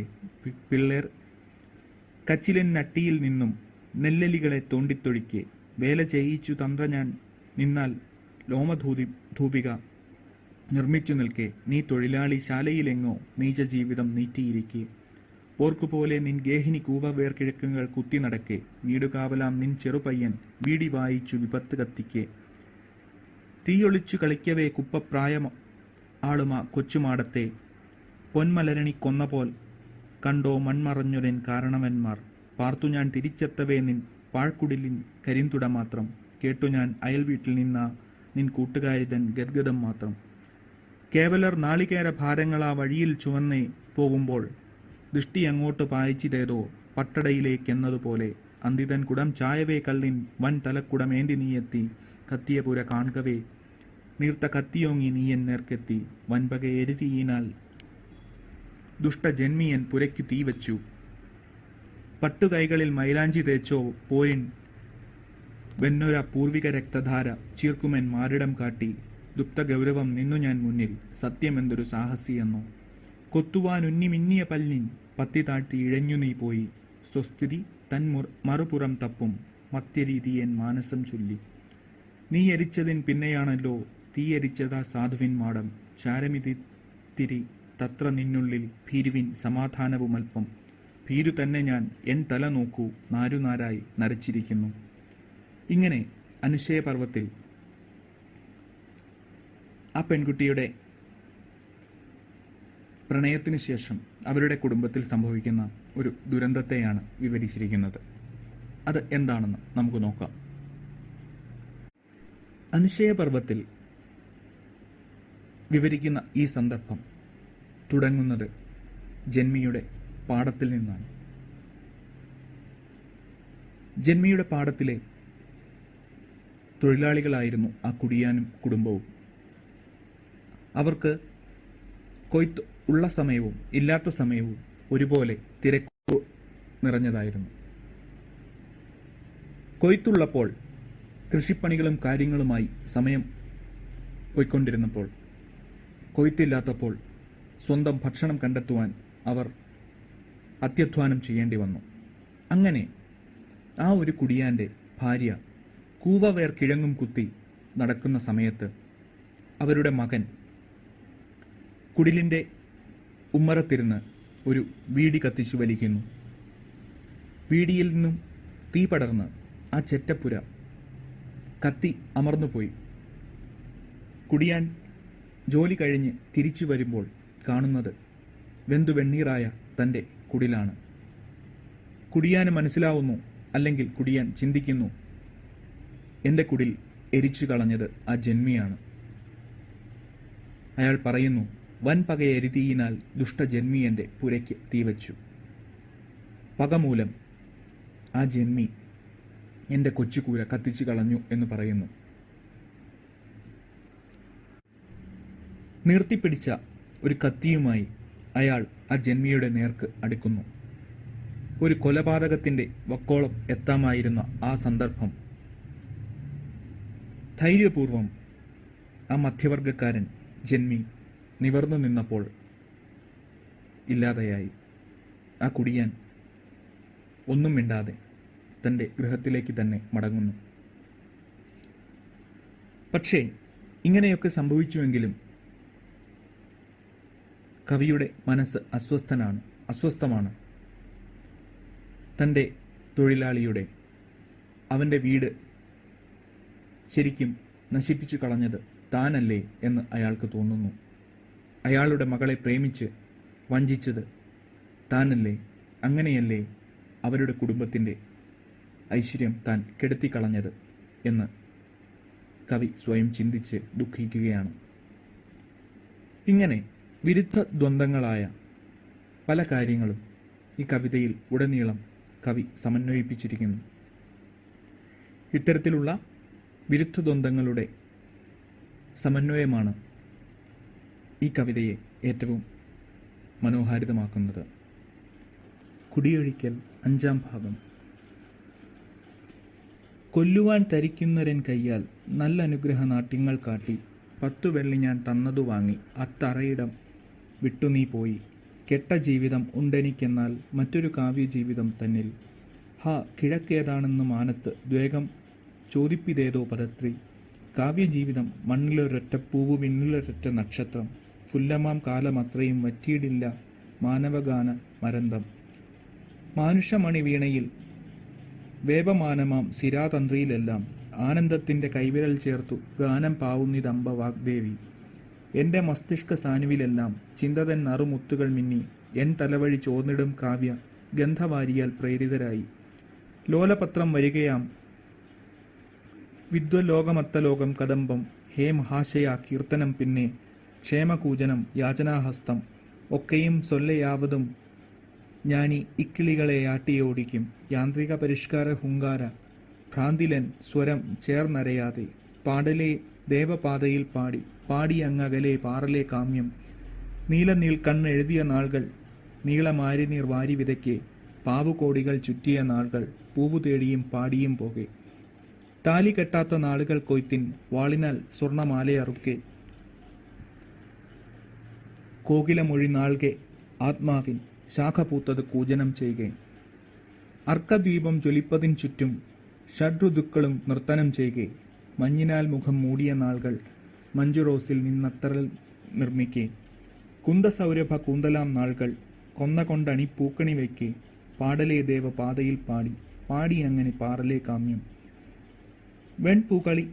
പിള്ളേർ കച്ചിലൻ നട്ടിയിൽ നിന്നും നെല്ലലികളെ തോണ്ടിത്തൊഴിക്കെ. വേല ചെയ്യിച്ചു തന്ത്ര ഞാൻ നിന്നാൽ ലോമധൂപിക നിർമ്മിച്ചു നിൽക്കെ. നീ തൊഴിലാളി ശാലയിലെങ്ങോ നീച ജീവിതം നീറ്റിയിരിക്കെ. പോർക്കുപോലെ നിൻ ഗേഹിനി കൂവവേർ കിഴക്കുകൾ കുത്തി നടക്കെ. വീടുകാവലാം നിൻ ചെറുപയ്യൻ വീടി വായിച്ചു വിപത്ത് കത്തിക്കെ. തീയൊളിച്ചു കളിക്കവേ കുപ്പപ്രായം ആളുമാ കൊച്ചുമാടത്തെ. പൊന്മലരണി കൊന്നപോൽ കണ്ടോ മൺമറഞ്ഞൊരൻ കാരണവന്മാർ. പാർത്തു ഞാൻ തിരിച്ചെത്തവേ നിൻ പാഴ്ക്കുടിലിൻ കരിന്തുട മാത്രം. കേട്ടു ഞാൻ അയൽ വീട്ടിൽ നിന്ന നിൻ കൂട്ടുകാരിതൻ ഗദ്ഗതം മാത്രം. കേവലർ നാളികേര ഭാരങ്ങളാ വഴിയിൽ ചുവന്നേ പോകുമ്പോൾ ദൃഷ്ടി അങ്ങോട്ട് പായിച്ചിതേതോ പട്ടടയിലേക്കെന്നതുപോലെ. അന്തിതൻ കുടം ചായവേ കല്ലിൻ വൻ തലക്കുടമേന്തി നീയെത്തി. കത്തിയ പുര കാൺകവേ നീർത്ത കത്തിയോങ്ങി നീയൻ നേർക്കെത്തി. വൻപക എരുതിയിനാൽ ദുഷ്ടജന്മിയൻ പുരയ്ക്കു തീവച്ചു. പട്ടുകൈകളിൽ മൈലാഞ്ചി തേച്ചോ പോരിൻ വെന്നൊര പൂർവിക രക്തധാര. ചീർക്കുമെൻ മാറിടം കാട്ടി ദുപ്തഗൗരവം നിന്നു ഞാൻ മുന്നിൽ. സത്യമെന്തൊരു സാഹസിയെന്നോ. കൊത്തുവാനുന്നി മിന്നിയ പല്ലിൻ പത്തി താഴ്ത്തി ഇഴഞ്ഞു നീ പോയി. സ്വസ്ഥിതി തൻ മറുപുറം തപ്പും മത്യരീതിയൻ മാനസം ചൊല്ലി. നീ എരിച്ചതിൻ പിന്നെയാണല്ലോ തീയരിച്ചതാ സാധുവിൻ മാടം. ചാരമിതി തിരി തത്ര നിന്നുള്ളിൽ ഭീരുവിൻ സമാധാനവുമൽപ്പം. ഭീരു തന്നെ ഞാൻ എൻ തല നോക്കൂ നാരുനാരായി നരച്ചിരിക്കുന്നു. ഇങ്ങനെ അനുശയപർവത്തിൽ ആ പെൺകുട്ടിയുടെ പ്രണയത്തിനു ശേഷം അവരുടെ കുടുംബത്തിൽ സംഭവിക്കുന്ന ഒരു ദുരന്തത്തെയാണ് വിവരിച്ചിരിക്കുന്നത്. അത് എന്താണെന്ന് നമുക്ക് നോക്കാം. അനുശയപർവത്തിൽ വിവരിക്കുന്ന ഈ സന്ദർഭം തുടങ്ങുന്നത് ജന്മിയുടെ പാടത്തിൽ നിന്നാണ്. ജന്മിയുടെ പാടത്തിലെ തൊഴിലാളികളായിരുന്നു ആ കുടിയാനും കുടുംബവും. അവർക്ക് കൊയ്ത്ത് ഉള്ള സമയവും ഇല്ലാത്ത സമയവും ഒരുപോലെ തിരക്ക് നിറഞ്ഞതായിരുന്നു. കൊയ്ത്തുള്ളപ്പോൾ കൃഷിപ്പണികളും കാര്യങ്ങളുമായി സമയം പോയിക്കൊണ്ടിരുന്നപ്പോൾ, കൊയ്ത്തില്ലാത്തപ്പോൾ സ്വന്തം ഭക്ഷണം കണ്ടെത്തുവാൻ അവർ അത്യധ്വാനം ചെയ്യേണ്ടി വന്നു. അങ്ങനെ ആ ഒരു കുടിയാന്റെ ഭാര്യ കൂവവേർ കിഴങ്ങും കുത്തി നടക്കുന്ന സമയത്ത് അവരുടെ മകൻ കുടിലിൻ്റെ ഉമ്മറത്തിരുന്ന് ഒരു വീടി കത്തിച്ചു വലിക്കുന്നു. വീടിയിൽ നിന്നും തീ പടർന്ന് ആ ചെറ്റപ്പുര കത്തി അമർന്നുപോയി. കുടിയാൻ ജോലി കഴിഞ്ഞ് തിരിച്ചു വരുമ്പോൾ കാണുന്നത് വെന്തു വെണ്ണീറായ തൻ്റെ കുടിലാണ്. കുടിയാന് മനസ്സിലാവുന്നു, അല്ലെങ്കിൽ കുടിയാൻ ചിന്തിക്കുന്നു, എൻ്റെ കുടിൽ എരിച്ചു കളഞ്ഞത് ആ ജന്മിയാണ്. അയാൾ പറയുന്നു, വൻപകയെരുതിയിനാൽ ദുഷ്ടജന്മി എൻ്റെ പുരയ്ക്ക് തീവച്ചു. പകമൂലം ആ ജന്മി എൻ്റെ കൊച്ചുകൂര കത്തിച്ചു കളഞ്ഞു എന്ന് പറയുന്നു. നീർത്തിപ്പിടിച്ച ഒരു കത്തിയുമായി അയാൾ ആ ജന്മിയുടെ നേർക്ക് അടുക്കുന്നു. ഒരു കൊലപാതകത്തിൻ്റെ വക്കോളം എത്താമായിരുന്ന ആ സന്ദർഭം ധൈര്യപൂർവം ആ മധ്യവർഗക്കാരൻ ജന്മി നിവർന്നു നിന്നപ്പോൾ ഇല്ലാതെയായി. ആ കുടിയാൻ ഒന്നും മിണ്ടാതെ തൻ്റെ ഗൃഹത്തിലേക്ക് തന്നെ മടങ്ങുന്നു. പക്ഷേ ഇങ്ങനെയൊക്കെ സംഭവിച്ചുവെങ്കിലും കവിയുടെ മനസ്സ് അസ്വസ്ഥമാണ്. തൻ്റെ തൊഴിലാളിയുടെ അവൻ്റെ വീട് ശരിക്കും നശിപ്പിച്ചു കളഞ്ഞത് താനല്ലേ എന്ന് അയാൾക്ക് തോന്നുന്നു. അയാളുടെ മകളെ പ്രേമിച്ച് വഞ്ചിച്ചത് താനല്ലേ? അങ്ങനെയല്ലേ അവരുടെ കുടുംബത്തിൻ്റെ ഐശ്വര്യം താൻ കെടുത്തിക്കളഞ്ഞത് എന്ന് കവി സ്വയം ചിന്തിച്ച് ദുഃഖിക്കുകയാണ്. ഇങ്ങനെ വിരുദ്ധ ദ്വന്ദ്ങ്ങളായ പല കാര്യങ്ങളും ഈ കവിതയിൽ ഉടനീളം കവി സമന്വയിപ്പിച്ചിരിക്കുന്നു. ഇത്തരത്തിലുള്ള വിരുദ്ധ ദ്വന്ദ്ങ്ങളുടെ സമന്വയമാണ് ഈ കവിതയെ ഏറ്റവും മനോഹാരിതമാക്കുന്നത്. കുടിയൊഴിക്കൽ 5-ാം ഭാഗം. കൊല്ലുവാൻ തരിക്കുന്നരൻ കയ്യാൽ നല്ല അനുഗ്രഹ നാട്യങ്ങൾ കാട്ടി 10 വെള്ളി ഞാൻ തന്നതു വാങ്ങി അത്തറയിടം വിട്ടു നീ പോയി. കെട്ട ജീവിതം ഉണ്ടെനിക്കെന്നാൽ മറ്റൊരു കാവ്യജീവിതം തന്നിൽ. ഹാ കിഴക്കേതാണെന്ന് മാനത്ത് ദ്വേഗം ചോദിപ്പിതേതോ പദത്രി. കാവ്യജീവിതം മണ്ണിലൊരൊറ്റ പൂവ് വിണ്ണിലൊരൊറ്റ നക്ഷത്രം. ഫുല്ലമാം കാലമത്രയും വറ്റിയിടില്ല മാനവഗാന മരന്തം. മാനുഷമണി വീണയിൽ വേപമാനമാം സിരാതന്ത്രിയിലെല്ലാം ആനന്ദത്തിൻ്റെ കൈവിരൽ ചേർത്തു ഗാനം പാവുന്നിതമ്പ വാഗ്ദേവി. എൻ്റെ മസ്തിഷ്ക സാനുവിലെല്ലാം ചിന്തതൻ നറുമുത്തുകൾ മിന്നി എൻ തലവഴി ചോർന്നിടും കാവ്യ ഗന്ധവാരിയാൽ പ്രേരിതരായി. ലോലപത്രം വരികയാം വിദ്വലോകമത്തലോകം കദംബം. ഹേ മഹാശയ കീർത്തനം പിന്നെ ക്ഷേമകൂജനം യാചനാഹസ്തം. ഒക്കെയും സൊല്ലയാവതും ഞാനീ ഇക്കിളികളെ ആട്ടിയോടിക്കും. യാന്ത്രിക പരിഷ്കാര ഹുങ്കാര ഭ്രാന്തിലൻ സ്വരം ചേർന്നരയാതെ. പാടലേ ദേവപാതയിൽ പാടി പാടിയങ്ങകലെ പാറലെ കാമ്യം. നീലനീൾ കണ്ണെഴുതിയ നാളുകൾ നീളമാരിനീർ വാരി വിതയ്ക്കെ. പാവുകോടികൾ ചുറ്റിയ നാളുകൾ പൂവു തേടിയും പാടിയും പോകെ. താലി കെട്ടാത്ത നാളുകൾ കൊയ്ത്തിൻ വാളിനാൽ സ്വർണമാലയറുക്കെ. കോകിലമൊഴി നാൾകെ ആത്മാവിൻ ശാഖ പൂത്തത് കൂജനം ചെയ്യുകയും. അർക്കദ്വീപം ജ്വലിപ്പതിൻ ചുറ്റും ഷഡ്ഋതുക്കളും നർത്തനം ചെയ്യുകെ. മഞ്ഞിനാൽ മുഖം മൂടിയ നാളുകൾ മഞ്ജുറോസിൽ നിന്നത്തറൽ നിർമ്മിക്കെ. കുന്തസൗരഭ കൂന്തലാം നാൾകൾ കൊന്ന കൊണ്ടണി പൂക്കണി വയ്ക്കേ പാടലേ ദേവ പാതയിൽ പാടി പാടി അങ്ങനെ പാറലേ കാമ്യം. വെൺപൂക്കളി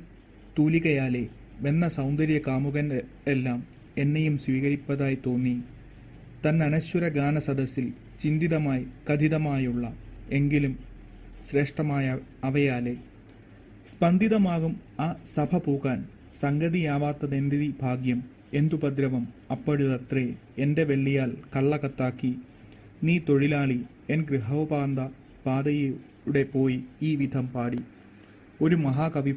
തൂലികയാലെ വെന്ന സൗന്ദര്യ കാമുകൻ എല്ലാം എന്നെയും സ്വീകരിപ്പതായി തോന്നി. തന്നനശ്വര ഗാന സദസ്സിൽ ചിന്തിതമായി കഥിതമായുള്ള എങ്കിലും ശ്രേഷ്ഠമായ അവയാലെ സ്പന്ദിതമാകും ആ സഭ പൂക്കാൻ സംഗതിയാവാത്തതെന്തി ഭാഗ്യം എന്തുപദ്രവം അപ്പോഴത്രേ എൻ്റെ വെള്ളിയാൽ കള്ളക്കത്താക്കി നീ തൊഴിലാളി എൻ ഗൃഹോപാന്ത പാതയുടെ പോയി ഈ വിധം പാടി. ഒരു മഹാകവി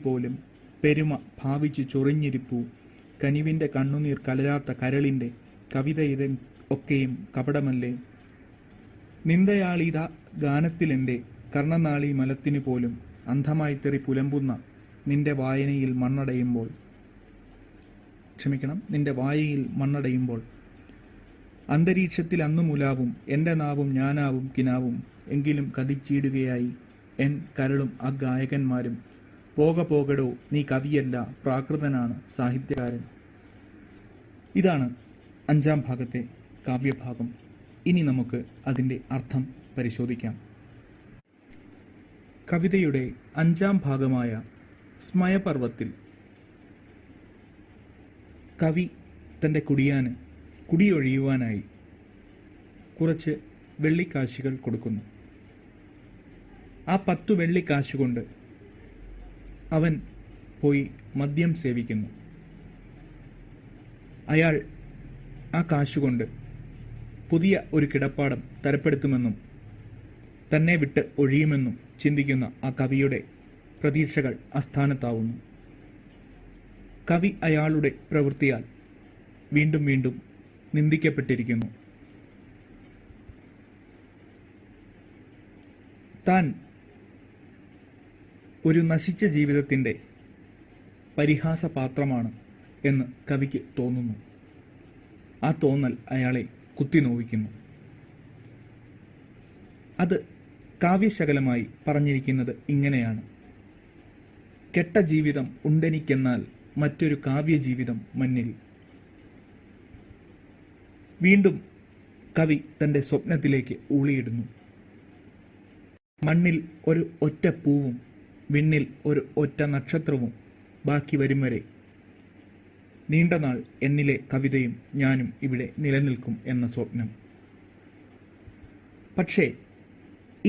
പോലും പെരുമ ഭാവിച്ചു ചൊറിഞ്ഞിരിപ്പു കനിവിൻ്റെ കണ്ണുനീർ കലരാത്ത കരളിൻ്റെ കവിതയിരം ഒക്കെയും കപടമല്ലേ. നിന്ദയാളിത ഗാനത്തിലെൻ്റെ കർണനാളി മലത്തിനു പോലും അന്ധമായി തെറി പുലമ്പുന്ന നിന്റെ വായനയിൽ മണ്ണടയുമ്പോൾ അന്തരീക്ഷത്തിൽ അന്നുമുലാവും എൻ്റെ നാവും ഞാനാവും കിനാവും എങ്കിലും കതിച്ചിടുകയായി എൻ കരളും ആ ഗായകന്മാരും. പോകടോ നീ കവിയല്ല പ്രാകൃതനാണ് സാഹിത്യകാരൻ. ഇതാണ് 5-ാം ഭാഗത്തെ കാവ്യഭാഗം. ഇനി നമുക്ക് അതിൻ്റെ അർത്ഥം പരിശോധിക്കാം. കവിതയുടെ 5-ാം ഭാഗമായ സ്മയപർവത്തിൽ കവി തൻ്റെ കുടിയൊഴിയുവാനായി കുറച്ച് വെള്ളിക്കാശുകൾ കൊടുക്കുന്നു. ആ 10 വെള്ളിക്കാശുകൊണ്ട് അവൻ പോയി മദ്യം സേവിക്കുന്നു. അയാൾ ആ കാശുകൊണ്ട് പുതിയ ഒരു കിടപ്പാടം തരപ്പെടുത്തുമെന്നും തന്നെ വിട്ട് ഒഴിയുമെന്നും ചിന്തിക്കുന്ന ആ കവിയുടെ പ്രതീക്ഷകൾ അസ്ഥാനത്താവുന്നു. കവി അയാളുടെ പ്രവൃത്തിയാൽ വീണ്ടും വീണ്ടും നിന്ദിക്കപ്പെട്ടിരിക്കുന്നു. താൻ ഒരു നശിച്ച ജീവിതത്തിൻ്റെ പരിഹാസപാത്രമാണ് എന്ന് കവിക്ക് തോന്നുന്നു. ആ തോന്നൽ അയാളെ കുത്തിനോവിക്കുന്നു. അത് കാവ്യശകലമായി പറഞ്ഞിരിക്കുന്നത് ഇങ്ങനെയാണ്: കെട്ട ജീവിതം ഉണ്ടെനിക്കെന്നാൽ മറ്റൊരു കാവ്യജീവിതം മഞ്ഞിൽ. വീണ്ടും കവി തൻ്റെ സ്വപ്നത്തിലേക്ക് ഊളിയിടുന്നു. മണ്ണിൽ ഒരു ഒറ്റ പൂവും വിണ്ണിൽ ഒരു ഒറ്റ നക്ഷത്രവും ബാക്കി വരും വരെ നീണ്ടനാൾ എന്നിലെ കവിതയും ഞാനും ഇവിടെ നിലനിൽക്കും എന്ന സ്വപ്നം. പക്ഷേ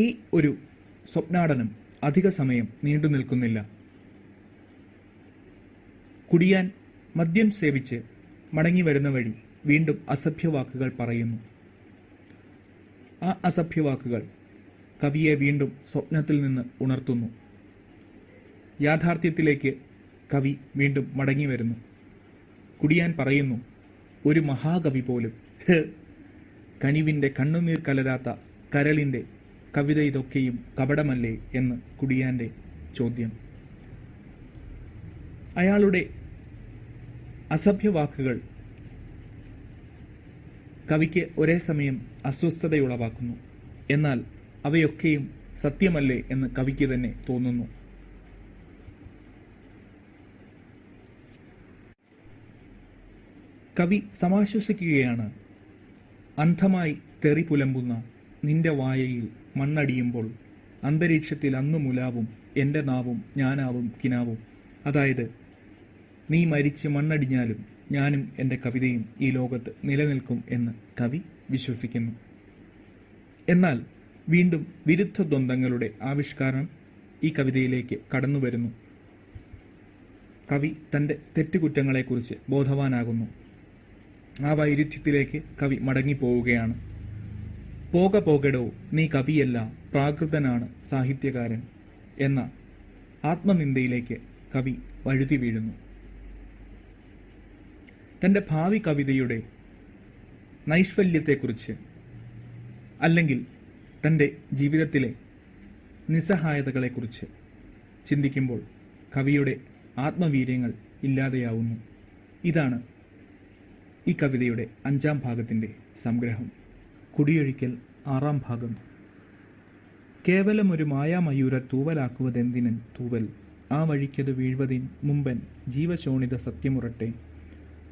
ഈ ഒരു സ്വപ്നാടനം അധിക സമയം നീണ്ടു നിൽക്കുന്നില്ല. കുടിയാൻ മദ്യം സേവിച്ച് മടങ്ങി വരുന്ന വഴി വീണ്ടും അസഭ്യവാക്കുകൾ പറയുന്നു. ആ അസഭ്യവാക്കുകൾ കവിയെ വീണ്ടും സ്വപ്നത്തിൽ നിന്ന് ഉണർത്തുന്നു. യാഥാർത്ഥ്യത്തിലേക്ക് കവി വീണ്ടും മടങ്ങി വരുന്നു. കുടിയാൻ പറയുന്നു, ഒരു മഹാകവി പോലും കനിവിൻ്റെ കണ്ണുനീർ കലരാത്ത കരളിൻ്റെ കവിത ഇതൊക്കെയും കപടമല്ലേ എന്ന് കുടിയാൻ്റെ ചോദ്യം. അയാളുടെ അസഭ്യവാക്കുകൾ കവിക്ക് ഒരേ സമയം അസ്വസ്ഥതയുളവാക്കുന്നു. എന്നാൽ അവയൊക്കെയും സത്യമല്ലേ എന്ന് കവിക്ക് തന്നെ തോന്നുന്നു. കവി സമാശ്വസിക്കുകയാണ്. അന്ധമായി തെറി പുലമ്പുന്ന നിന്റെ വായയിൽ മണ്ണടിയുമ്പോൾ അന്തരീക്ഷത്തിൽ അന്നു മുലാവും എൻ്റെ നാവും ഞാനാവും കിനാവും. അതായത് നീ മരിച്ച് മണ്ണടിഞ്ഞാലും ഞാനും എൻ്റെ കവിതയും ഈ ലോകത്ത് നിലനിൽക്കും എന്ന് കവി വിശ്വസിക്കുന്നു. എന്നാൽ വീണ്ടും വിരുദ്ധ ദ്വന്ദ്ങ്ങളുടെ ആവിഷ്കാരം ഈ കവിതയിലേക്ക് കടന്നു വരുന്നു. കവി തൻ്റെ തെറ്റുകുറ്റങ്ങളെക്കുറിച്ച് ബോധവാനാകുന്നു. ആ വൈരുദ്ധ്യത്തിലേക്ക് കവി മടങ്ങിപ്പോവുകയാണ്. പോകടോ നീ കവിയല്ല പ്രാകൃതനാണ് സാഹിത്യകാരൻ എന്ന ആത്മനിന്ദയിലേക്ക് കവി വഴുതി വീഴുന്നു. തൻ്റെ ഭാവി കവിതയുടെ നൈഷ്ഫല്യത്തെക്കുറിച്ച് അല്ലെങ്കിൽ തൻ്റെ ജീവിതത്തിലെ നിസ്സഹായതകളെക്കുറിച്ച് ചിന്തിക്കുമ്പോൾ കവിയുടെ ആത്മവീര്യങ്ങൾ ഇല്ലാതെയാവുന്നു. ഇതാണ് ഈ കവിതയുടെ 5-ാം ഭാഗത്തിൻ്റെ സംഗ്രഹം. കുടിയൊഴിക്കൽ 6-ാം ഭാഗം. കേവലം ഒരു മായാമയൂര തൂവലാക്കുവതെന്തിനൻ തൂവൽ, ആ വഴിക്കത് വീഴ്വതിൻ മുമ്പൻ ജീവശോണിത സത്യമുറട്ടെ.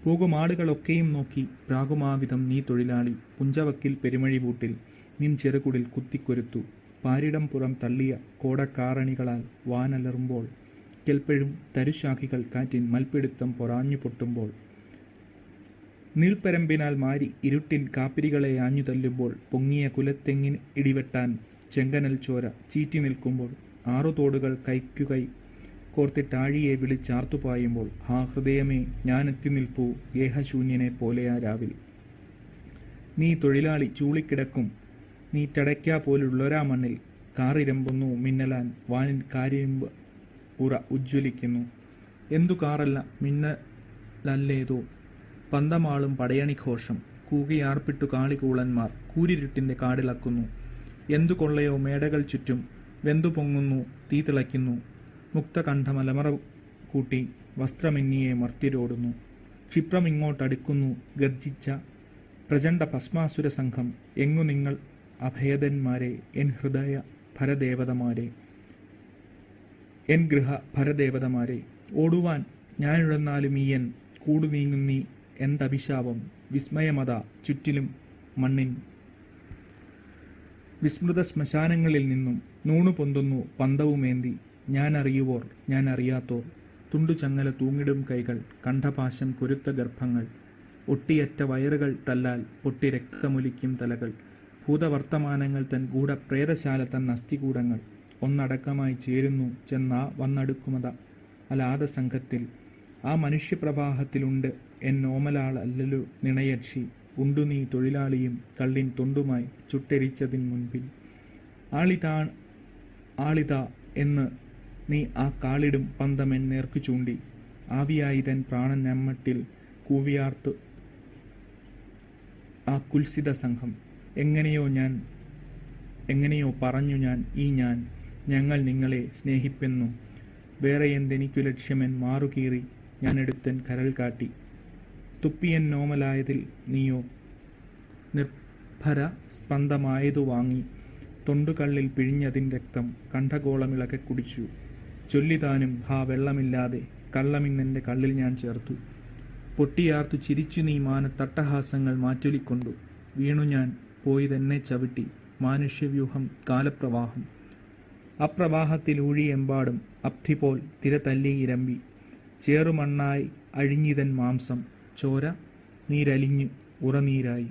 പോകുമാടുകളൊക്കെയും നോക്കി പ്രാകുമാവിധം നീ തൊഴിലാളി പുഞ്ചവക്കിൽ പെരുമഴി പൂട്ടിൽ നിൻ ചെറുകുടിൽ കുത്തിക്കൊരുത്തു പാരിടം പുറം തള്ളിയ കോടക്കാറണികളാൽ വാനലറുമ്പോൾ കെൽപ്പഴും തരുശാഖികൾ കാറ്റിൻ മൽപ്പിടുത്തം പൊറാഞ്ഞു പൊട്ടുമ്പോൾ നീൾപ്പരമ്പിനാൽ മാരി ഇരുട്ടിൻ കാപ്പിരികളെ ആഞ്ഞു തല്ലുമ്പോൾ പൊങ്ങിയ കുലത്തെങ്ങിന് ഇടിവെട്ടാൻ ചെങ്കനൽ ചോര ചീറ്റി നിൽക്കുമ്പോൾ ആറുതോടുകൾ കൈക്കുകൈ കോർത്തിട്ടാഴിയെ വിളിച്ചാർത്തുപായുമ്പോൾ ആ ഹൃദയമേ ഞാനെത്തി നിൽപ്പൂ ഗേഹശൂന്യനെ പോലെയാ രാവിൽ നീ തൊഴിലാളി ചൂളിക്കിടക്കും നീ ചടയ്ക്കാ പോലുള്ളൊരാ മണ്ണിൽ കാറിരമ്പുന്നു മിന്നലാൻ വാനിൽ കാരിരുമ്പ് ഉറ ഉജ്ജ്വലിക്കുന്നു എന്തു കാറല്ല മിന്നലല്ലേതോ പന്തമാളും പടയണിഘോഷം കൂകിയാർപ്പിട്ടു കാളികൂളന്മാർ കൂരിരുട്ടിന്റെ കാടിളക്കുന്നു എന്തു കൊള്ളയോ മേടകൾ ചുറ്റും വെന്തു പൊങ്ങുന്നു തീ തിളയ്ക്കുന്നു മുക്തകണ്ഠമലമറ കൂട്ടി വസ്ത്രമെന്നിയെ മർത്യരോടുന്നു ക്ഷിപ്രമിങ്ങോട്ടടുക്കുന്നു ഗർജിച്ച പ്രചണ്ഡ ഭസ്മാസുര സംഘം എങ്ങു നിങ്ങൾ അഭേദന്മാരെ എൻ ഹൃദയ ഭരദേവതമാരെ എൻ ഗൃഹ ഭരദേവതമാരെ ഓടുവാൻ ഞാനുഴന്നാലും ഈയൻ കൂടു നീങ്ങുന്നീ എന്തഭിശാപം വിസ്മയമത ചുറ്റിലും മണ്ണിൻ വിസ്മൃത ശ്മശാനങ്ങളിൽ നിന്നും നൂണു പൊന്തുന്നു പന്തവുമേന്തി ഞാൻ അറിയുവോർ ഞാൻ അറിയാത്തോർ തുണ്ടുചങ്ങല തൂങ്ങിടും കൈകൾ കണ്ഠപാശം കുരുത്ത ഗർഭങ്ങൾ ഒട്ടിയറ്റ വയറുകൾ തല്ലാൽ പൊട്ടി രക്തമൊലിക്കും തലകൾ ഭൂതവർത്തമാനങ്ങൾ തൻ ഗൂഢപ്രേതശാല തൻ അസ്ഥികൂടങ്ങൾ ഒന്നടക്കമായി ചേരുന്നു ചെന്നാ വന്നടുക്കുമത അലാത സംഘത്തിൽ ആ മനുഷ്യപ്രവാഹത്തിലുണ്ട് എന്നോമലാളല്ലലു നിണയക്ഷി ഉണ്ടു നീ തൊഴിലാളിയും കള്ളിൻ തൊണ്ടുമായി ചുട്ടെരിച്ചതിൻ മുൻപിൽ ആളിതാ എന്ന് നീ ആ കാളിടും പന്തമെൻ നേർക്കു ചൂണ്ടി ആവിയായി തൻ പ്രാണൻ നമ്മട്ടിൽ കൂവിയാർത്തു ആ കുൽസിത സംഘം എങ്ങനെയോ പറഞ്ഞു ഞാൻ ഞങ്ങൾ നിങ്ങളെ സ്നേഹിപ്പെന്നും വേറെ എന്തെനിക്കു ലക്ഷ്യമെൻ മാറുകീറി ഞാൻ എടുത്തൻ കരൽ കാട്ടി തുപ്പിയൻ നോമലായതിൽ നീയോ നിർഭര സ്പന്ദമായതു വാങ്ങി തൊണ്ടുകള്ളിൽ പിഴിഞ്ഞതിൻ രക്തം കണ്ഠഗോളമിളകെ കുടിച്ചു ചൊല്ലിതാനും വെള്ളമില്ലാതെ കള്ളമിന്നെൻ്റെ കള്ളിൽ ഞാൻ ചേർത്തു പൊട്ടിയാർത്തു ചിരിച്ചു നീ മാനത്തട്ടഹാസങ്ങൾ മാറ്റൊലിക്കൊണ്ടു വീണു ഞാൻ പോയിതെന്നെ ചവിട്ടി മാനുഷ്യവ്യൂഹം കാലപ്രവാഹം അപ്രവാഹത്തിലൂഴിയെമ്പാടും അബ്ധിപോൽ തിര തല്ലി ഇരമ്പി ചേറുമണ്ണായി അഴിഞ്ഞിതൻ മാംസം ചോര നീരലിഞ്ഞു ഉറനീരായി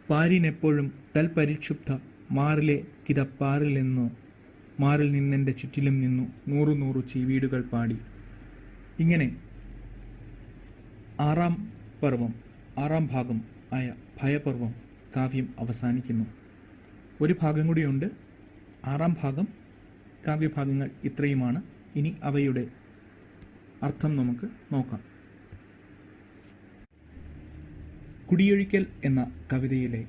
പാരിനെപ്പോഴും തൽപരിക്ഷുബ്ധ മാറിലെ കിതപ്പാറിലെന്നോ മാറിൽ നിന്നെൻ്റെ ചുറ്റിലും നിന്നു നൂറു ചീവീടുകൾ പാടി. ഇങ്ങനെ ആറാം ഭാഗം ആയ ഭയപർവം കാവ്യം അവസാനിക്കുന്നു. ഒരു ഭാഗം കൂടിയുണ്ട്. 6-ാം ഭാഗം കാവ്യഭാഗങ്ങൾ ഇത്രയുമാണ്. ഇനി അവയുടെ അർത്ഥം നമുക്ക് നോക്കാം. കുടിയൊഴിക്കൽ എന്ന കവിതയിലെ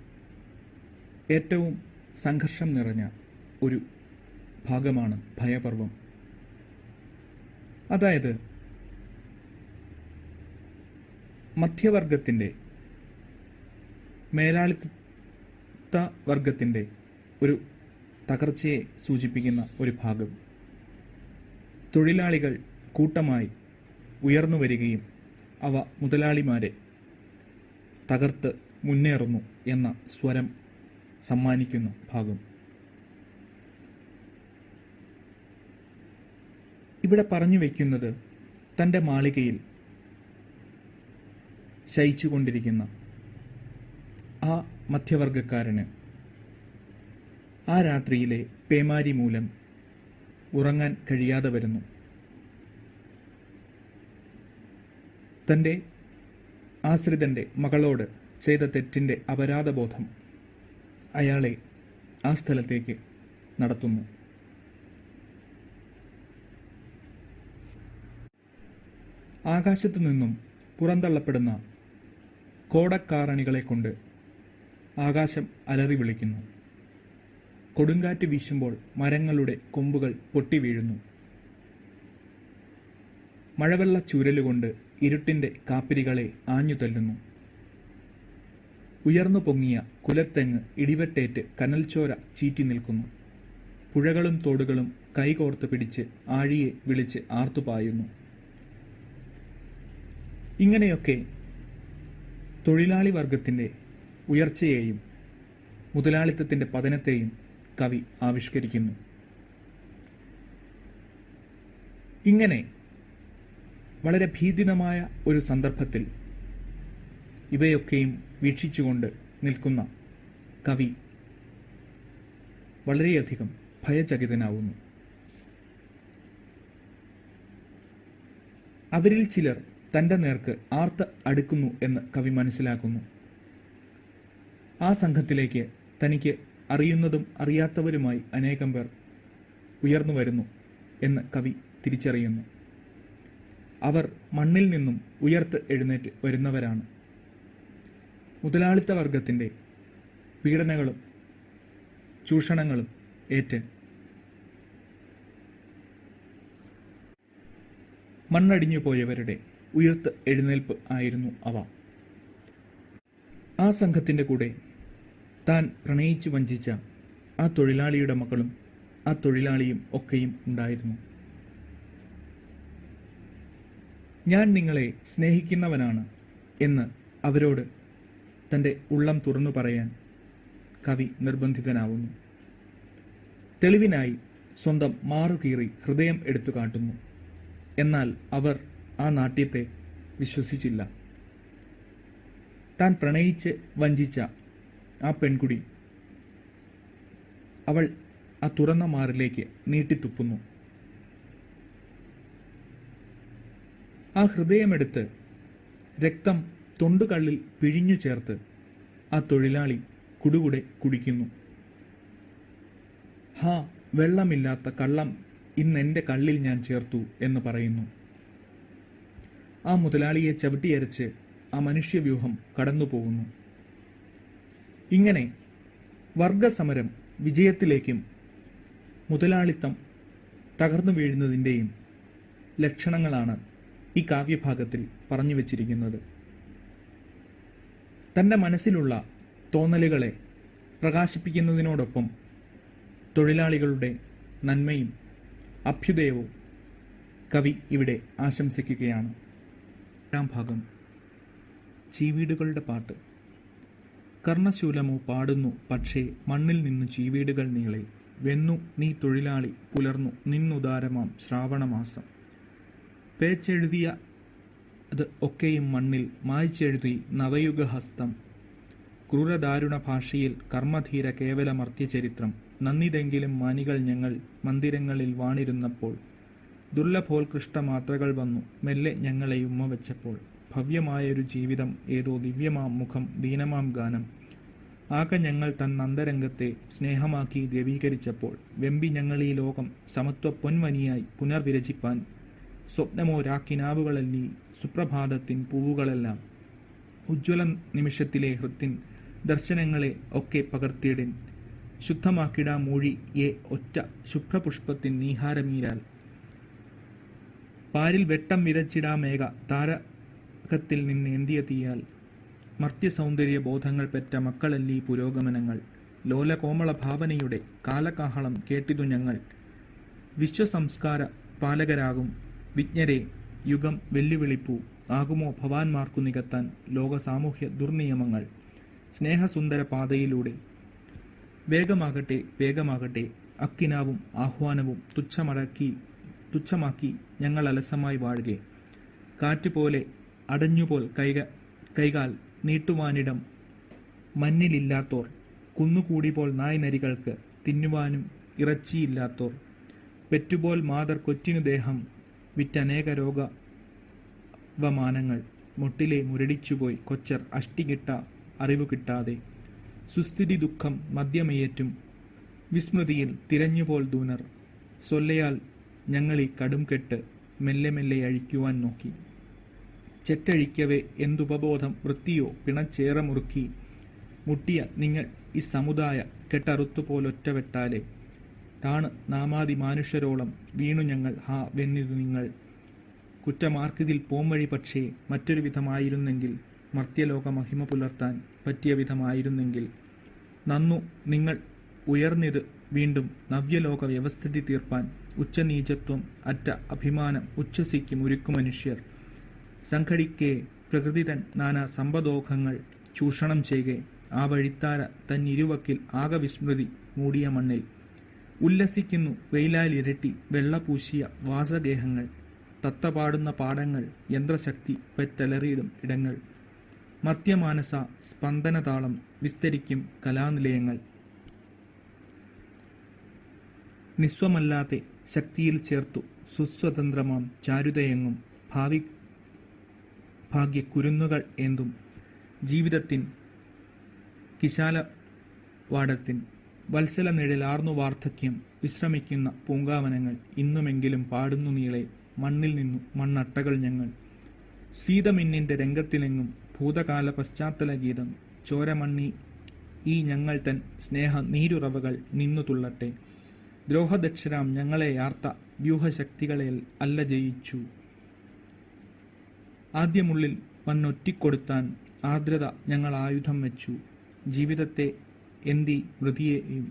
ഏറ്റവും സംഘർഷം നിറഞ്ഞ ഒരു ഭാഗമാണ് ഭയപർവം. അതായത് മധ്യവർഗത്തിൻ്റെ, മേലാളിത്ത വർഗത്തിൻ്റെ ഒരു തകർച്ചയെ സൂചിപ്പിക്കുന്ന ഒരു ഭാഗം. തൊഴിലാളികൾ കൂട്ടമായി ഉയർന്നു വരികയും അവ മുതലാളിമാരെ തകർത്ത് മുന്നേറുന്നു എന്ന സ്വരം സമ്മാനിക്കുന്ന ഭാഗം. ഇവിടെ പറഞ്ഞു വയ്ക്കുന്നത് തൻ്റെ മാളികയിൽ ശയിച്ചുകൊണ്ടിരിക്കുന്ന ആ മധ്യവർഗക്കാരന് ആ രാത്രിയിലെ പേമാരി മൂലം ഉറങ്ങാൻ കഴിയാതെ വരുന്നു. തൻ്റെ ആശ്രിതൻ്റെ മകളോട് ചെയ്ത തെറ്റിൻ്റെ അപരാധബോധം അയാളെ ആ സ്ഥലത്തേക്ക് നടത്തുന്നു. ആകാശത്തു നിന്നും പുറന്തള്ളപ്പെടുന്ന കോടക്കാറണികളെ കൊണ്ട് ആകാശം അലറി വിളിക്കുന്നു. കൊടുങ്കാറ്റ് വീശുമ്പോൾ മരങ്ങളുടെ കൊമ്പുകൾ പൊട്ടി വീഴുന്നു. മഴവെള്ള ചൂരലുകൊണ്ട് ഇരുട്ടിൻ്റെ കാപ്പിരികളെ ആഞ്ഞു തല്ലുന്നു. ഉയർന്നു പൊങ്ങിയ കുലത്തെങ്ങ് ഇടിവെട്ടേറ്റ് കനൽച്ചോര ചീറ്റി നിൽക്കുന്നു. പുഴകളും തോടുകളും കൈകോർത്ത് പിടിച്ച് ആഴിയെ വിളിച്ച് ആർത്തുപായുന്നു. ഇങ്ങനെയൊക്കെ തൊഴിലാളി വർഗത്തിൻ്റെ ഉയർച്ചയെയും മുതലാളിത്തത്തിൻ്റെ പതനത്തെയും കവി ആവിഷ്കരിക്കുന്നു. ഇങ്ങനെ വളരെ ഭീതിതമായ ഒരു സന്ദർഭത്തിൽ ഇവയൊക്കെയും വീക്ഷിച്ചുകൊണ്ട് നിൽക്കുന്ന കവി വളരെയധികം ഭയചകിതനാവുന്നു. അവരിൽ ചിലർ തൻ്റെ നേർക്ക് ആർത്ത് അടുക്കുന്നു എന്ന് കവി മനസ്സിലാക്കുന്നു. ആ സംഘത്തിലേക്ക് തനിക്ക് അറിയുന്നതും അറിയാത്തവരുമായി അനേകം പേർ ഉയർന്നു വരുന്നു എന്ന് കവി തിരിച്ചറിയുന്നു. അവർ മണ്ണിൽ നിന്നും ഉയർത്ത് എഴുന്നേറ്റ് വരുന്നവരാണ്. മുതലാളിത്ത വർഗത്തിൻ്റെ പീഡനങ്ങളും ചൂഷണങ്ങളും ഏറ്റ് മണ്ണടിഞ്ഞു പോയവരുടെ ഉയർത്ത് എഴുന്നേൽപ്പ് ആയിരുന്നു അവ. ആ സംഘത്തിൻ്റെ കൂടെ താൻ പ്രണയിച്ച് വഞ്ചിച്ച ആ തൊഴിലാളിയുടെ മക്കളും ആ തൊഴിലാളിയും ഒക്കെയും ഉണ്ടായിരുന്നു. ഞാൻ നിങ്ങളെ സ്നേഹിക്കുന്നവനാണ് എന്ന് അവരോട് തൻ്റെ ഉള്ളം തുറന്നു പറയാൻ കവി നിർബന്ധിതനാവുന്നു. തെളിവിനായി സ്വന്തം മാറുകീറി ഹൃദയം എടുത്തു കാട്ടുന്നു. എന്നാൽ അവർ ആ നാട്യത്തെ വിശ്വസിച്ചില്ല. താൻ പ്രണയിച്ച് വഞ്ചിച്ച ആ പെൺകുടി അവൾ ആ തുറന്ന മാറിലേക്ക് നീട്ടിത്തുപ്പുന്നു. ആ ഹൃദയമെടുത്ത് രക്തം തൊണ്ടുകള്ളിൽ പിഴിഞ്ഞു ചേർത്ത് ആ തൊഴിലാളി കുടുകുടെ കുടിക്കുന്നു. ഹാ, വെള്ളമില്ലാത്ത കള്ളം ഇന്നെൻ്റെ കള്ളിൽ ഞാൻ ചേർത്തു എന്ന് പറയുന്നു. ആ മുതലാളിയെ ചവിട്ടിയരച്ച് ആ മനുഷ്യവ്യൂഹം കടന്നുപോകുന്നു. ഇങ്ങനെ വർഗസമരം വിജയത്തിലേക്കും മുതലാളിത്തം തകർന്നു വീഴുന്നതിൻ്റെയും ലക്ഷണങ്ങളാണ് ഈ കാവ്യഭാഗത്തിൽ പറഞ്ഞു വച്ചിരിക്കുന്നത്. തൻ്റെ മനസ്സിലുള്ള തോന്നലുകളെ പ്രകാശിപ്പിക്കുന്നതിനോടൊപ്പം തൊഴിലാളികളുടെ നന്മയും അഭ്യുദയവും കവി ഇവിടെ ആശംസിക്കുകയാണ്. രണ്ടാം ഭാഗം, ചീവീടുകളുടെ പാട്ട്. കർണശൂലമോ പാടുന്നു പക്ഷേ മണ്ണിൽ നിന്നു ചീവീടുകൾ നീളെ, വെന്നു നീ തൊഴിലാളി പുലർന്നു നിന്നുദാരമാം ശ്രാവണമാസം. പേച്ചെഴുതിയ അത് ഒക്കെയും മണ്ണിൽ മായ്ച്ചെഴുതി നവയുഗഹസ്തം. ക്രൂരദാരുണ ഭാഷയിൽ കർമ്മധീര കേവലമർത്യചരിത്രം. നന്ദിതെങ്കിലും മാനികൾ ഞങ്ങൾ മന്ദിരങ്ങളിൽ വാണിരുന്നപ്പോൾ, ദുർലഭോത്കൃഷ്ട മാത്രകൾ വന്നു മെല്ലെ ഞങ്ങളെ ഉമ്മ വെച്ചപ്പോൾ. ഭവ്യമായൊരു ജീവിതം, ഏതോ ദിവ്യമാം മുഖം, ദീനമാം ഗാനം. ആകെ ഞങ്ങൾ തന്നന്തരംഗത്തെ സ്നേഹമാക്കി ദ്രവീകരിച്ചപ്പോൾ, വെമ്പി ഞങ്ങളീ ലോകം സമത്വ പൊൻവനിയായി പുനർവിരചിപ്പാൻ. സ്വപ്നമോ രാക്കിനാവുകളല്ലീ സുപ്രഭാതത്തിൻ പൂവുകളെല്ലാം. ഉജ്ജ്വല നിമിഷത്തിലെ ഹൃത്തിൻ ദർശനങ്ങളെ ഒക്കെ പകർത്തിയിടിൻ. ശുദ്ധമാക്കിടാ മൂഴിയെ ഒറ്റ ശുഭ്രപുഷ്പത്തിൻ നീഹാരമീരാൽ. പാരിൽ വെട്ടം വിതച്ചിടാമേഘ താരകത്തിൽ നിന്നേന്തിയ തീയാൽ. മർത്യസൗന്ദര്യ ബോധങ്ങൾ പെറ്റ മക്കളല്ലീ പുരോഗമനങ്ങൾ. ലോലകോമള ഭാവനയുടെ കാലകാഹളം കേട്ടിതു ഞങ്ങൾ. വിശ്വസംസ്കാര പാലകരാകും വിജ്ഞരെ യുഗം വെല്ലുവിളിപ്പൂ. ആകുമോ ഭവാന്മാർക്കു നികത്താൻ ലോക സാമൂഹ്യ ദുർനിയമങ്ങൾ. സ്നേഹസുന്ദര പാതയിലൂടെ വേഗമാകട്ടെ വേഗമാകട്ടെ അക്കിനാവും ആഹ്വാനവും തുച്ഛമാക്കി ഞങ്ങൾ അലസമായി വാഴുകെ. കാറ്റുപോലെ അടഞ്ഞുപോൽ കൈകാൽ നീട്ടുവാനിടം മഞ്ഞിലില്ലാത്തോർ. കുന്നുകൂടിപോൽ നായ്നരികൾക്ക് തിന്നുവാനും ഇറച്ചിയില്ലാത്തോർ. പെറ്റുപോൽ മാതർ കൊറ്റിനു ദേഹം വിറ്റനേക രോഗവമാനങ്ങൾ. മുട്ടിലെ മുരടിച്ചുപോയി കൊച്ചർ അഷ്ടികിട്ട അറിവു കിട്ടാതെ. സുസ്ഥിതി ദുഃഖം മദ്യമേയറ്റും വിസ്മൃതിയിൽ തിരഞ്ഞുപോൽ ദൂനർ. സൊല്ലയാൽ ഞങ്ങളീ കടും കെട്ട് മെല്ലെ മെല്ലെ അഴിക്കുവാൻ നോക്കി. ചെറ്റഴിക്കവേ എന്തുപബോധം വൃത്തിയോ പിണച്ചേറ മുറുക്കി. മുട്ടിയ നിങ്ങൾ ഈ സമുദായ കെട്ടറുത്തുപോലൊറ്റവെട്ടാലെ. താണ് നാമാതി മാനുഷരോളം വീണു ഞങ്ങൾ ഹാ വെന്നിതു നിങ്ങൾ. കുറ്റമാർക്കിതിൽ പോംവഴി പക്ഷേ മറ്റൊരു വിധമായിരുന്നെങ്കിൽ. മർത്യലോക മഹിമ പുലർത്താൻ പറ്റിയ വിധമായിരുന്നെങ്കിൽ. നന്നു നിങ്ങൾ ഉയർന്നിത് വീണ്ടും നവ്യലോക വ്യവസ്ഥിതി തീർപ്പാൻ. ഉച്ചനീചത്വം അറ്റ അഭിമാനം ഉച്ഛസിക്കും ഉരുക്കു മനുഷ്യർ. സംഘടിക്കെ പ്രകൃതി തൻ നാനാ സമ്പദോഹങ്ങൾ ചൂഷണം ചെയ്കെ ആ വഴിത്താര തന്നിരുവക്കിൽ ആകെ വിസ്മൃതി മൂടിയ മണ്ണിൽ ഉല്ലസിക്കുന്നു വെയിലാലിരട്ടി വെള്ളപൂശിയ വാസഗേഹങ്ങൾ, തത്തപാടുന്ന പാടങ്ങൾ, യന്ത്രശക്തി പെറ്റലറിയിടും ഇടങ്ങൾ, മർത്യമാനസ സ്പന്ദനതാളം വിസ്തരിക്കും കലാനിലയങ്ങൾ. നിസ്വമല്ലാതെ ശക്തിയിൽ ചേർത്തു സുസ്വതന്ത്രമാം ചാരുതയെങ്ങും ഭാഗ്യ കുരുന്നുകൾ ഏന്തും ജീവിതത്തിൻ കിശാലവാടത്തിൻ വത്സല നിഴലാർന്നു വാർദ്ധക്യം വിശ്രമിക്കുന്ന പൂങ്കാവനങ്ങൾ ഇന്നുമെങ്കിലും പാടുന്നു നീളെ മണ്ണിൽ നിന്നു മണ്ണട്ടകൾ ഞങ്ങൾ. സ്ഫീതമിന്നിന്റെ രംഗത്തിലെങ്ങും ഭൂതകാല പശ്ചാത്തല ഗീതം ചോരമണ്ണി ഈ ഞങ്ങൾ തൻ സ്നേഹ നീരുറവകൾ നിന്നു തുള്ളട്ടെ. ദ്രോഹദക്ഷരാം ഞങ്ങളെ യാർത്ത വ്യൂഹശക്തികളെ അല്ല ജയിച്ചു. ആദ്യമുള്ളിൽ വന്നൊറ്റിക്കൊടുത്താൻ ആർദ്രത ഞങ്ങൾ ആയുധം വെച്ചു. ജീവിതത്തെ എന്തി മൃതിയെയും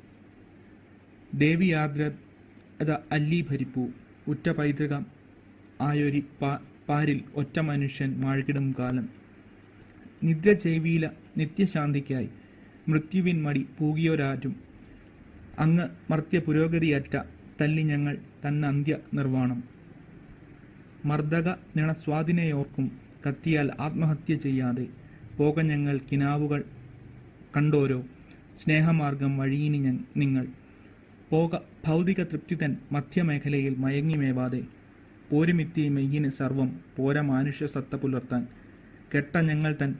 ദേവി ആർദ്രത അല്ലി ഭരിപ്പു. ഉറ്റ പൈതൃകം ആയൊരി പാരിൽ ഒറ്റ മനുഷ്യൻ മാഴ്കിടും കാലം. നിദ്ര ചെയ്വീല നിത്യശാന്തിക്കായി മൃത്യുവിൻ മടി പൂകിയൊരാറ്റും. അങ്ങ് മർത്യ പുരോഗതിയറ്റ തല്ലി ഞങ്ങൾ തന്നന്ത്യ നിർവ്വാണം. മർദ്ദക നിണസ്വാദിനെയോർക്കും കത്തിയാൽ ആത്മഹത്യ ചെയ്യാതെ പോക ഞങ്ങൾ കിനാവുകൾ കണ്ടോരോ സ്നേഹമാർഗം വഴിയിനി നിങ്ങൾ. പോക ഭൗതിക തൃപ്തിതൻ മധ്യമേഖലയിൽ മയങ്ങിമേവാതെ പോരുമിത്തി മെയ്യിന് സർവം പോര മാനുഷ്യ സത്ത പുലർത്താൻ. കെട്ട ഞങ്ങൾ തൻ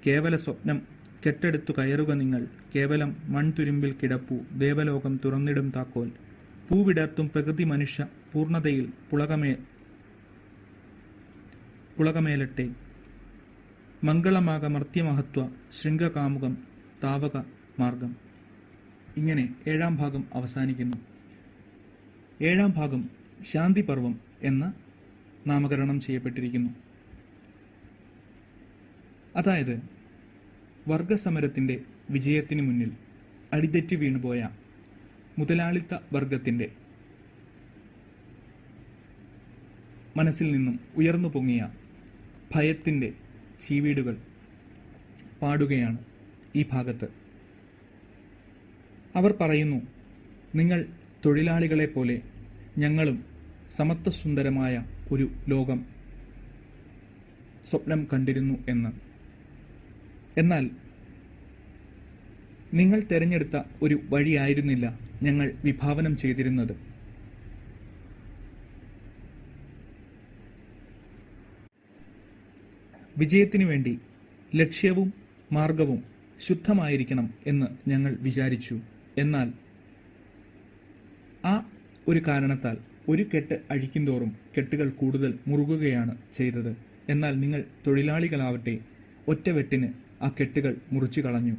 കേവല സ്വപ്നം കെട്ടെടുത്തു കയറുക നിങ്ങൾ. കേവലം മൺതുരുമ്പിൽ കിടപ്പു ദേവലോകം തുറന്നിടും താക്കോൽ. പൂവിടർത്തും പ്രകൃതി മനുഷ്യ പൂർണ്ണതയിൽ പുളകമേലട്ടെ. മംഗളമാക മർത്യമഹത്വ ശൃംഗകാമുകം താവക മാർഗം. ഇങ്ങനെ 7ാം ഭാഗം അവസാനിക്കുന്നു. 7ാം ഭാഗം ശാന്തിപർവം എന്ന് നാമകരണം ചെയ്യപ്പെട്ടിരിക്കുന്നു. അതായത് വർഗസമരത്തിന്റെ വിജയത്തിനു മുന്നിൽ അടിതെറ്റി വീണുപോയ മുതലാളിത്ത വർഗത്തിന്റെ മനസ്സിൽ നിന്നും ഉയർന്നു പൊങ്ങിയ ഭയത്തിന്റെ ശീവീടുകൾ പാടുകയാണ് ഈ ഭാഗത്ത്. അവർ പറയുന്നു, നിങ്ങൾ തൊഴിലാളികളെ പോലെ ഞങ്ങളും സമത്വസുന്ദരമായ ഒരു ലോകം സ്വപ്നം കണ്ടിരുന്നു എന്ന്. എന്നാൽ നിങ്ങൾ തിരഞ്ഞെടുത്ത ഒരു വഴിയായിരുന്നില്ല ഞങ്ങൾ വിഭാവനം ചെയ്തിരുന്നത്. വിജയത്തിനു വേണ്ടി ലക്ഷ്യവും മാർഗവും ശുദ്ധമായിരിക്കണം എന്ന് ഞങ്ങൾ വിചാരിച്ചു. എന്നാൽ ആ ഒരു കാരണത്താൽ ഒരു കെട്ട് അഴിക്കുന്തോറും കെട്ടുകൾ കൂടുതൽ മുറുകുകയാണ് ചെയ്തത്. എന്നാൽ നിങ്ങൾ തൊഴിലാളികളാവട്ടെ ഒറ്റവെട്ടിന് ആ കെട്ടുകൾ മുറിച്ചു കളഞ്ഞു.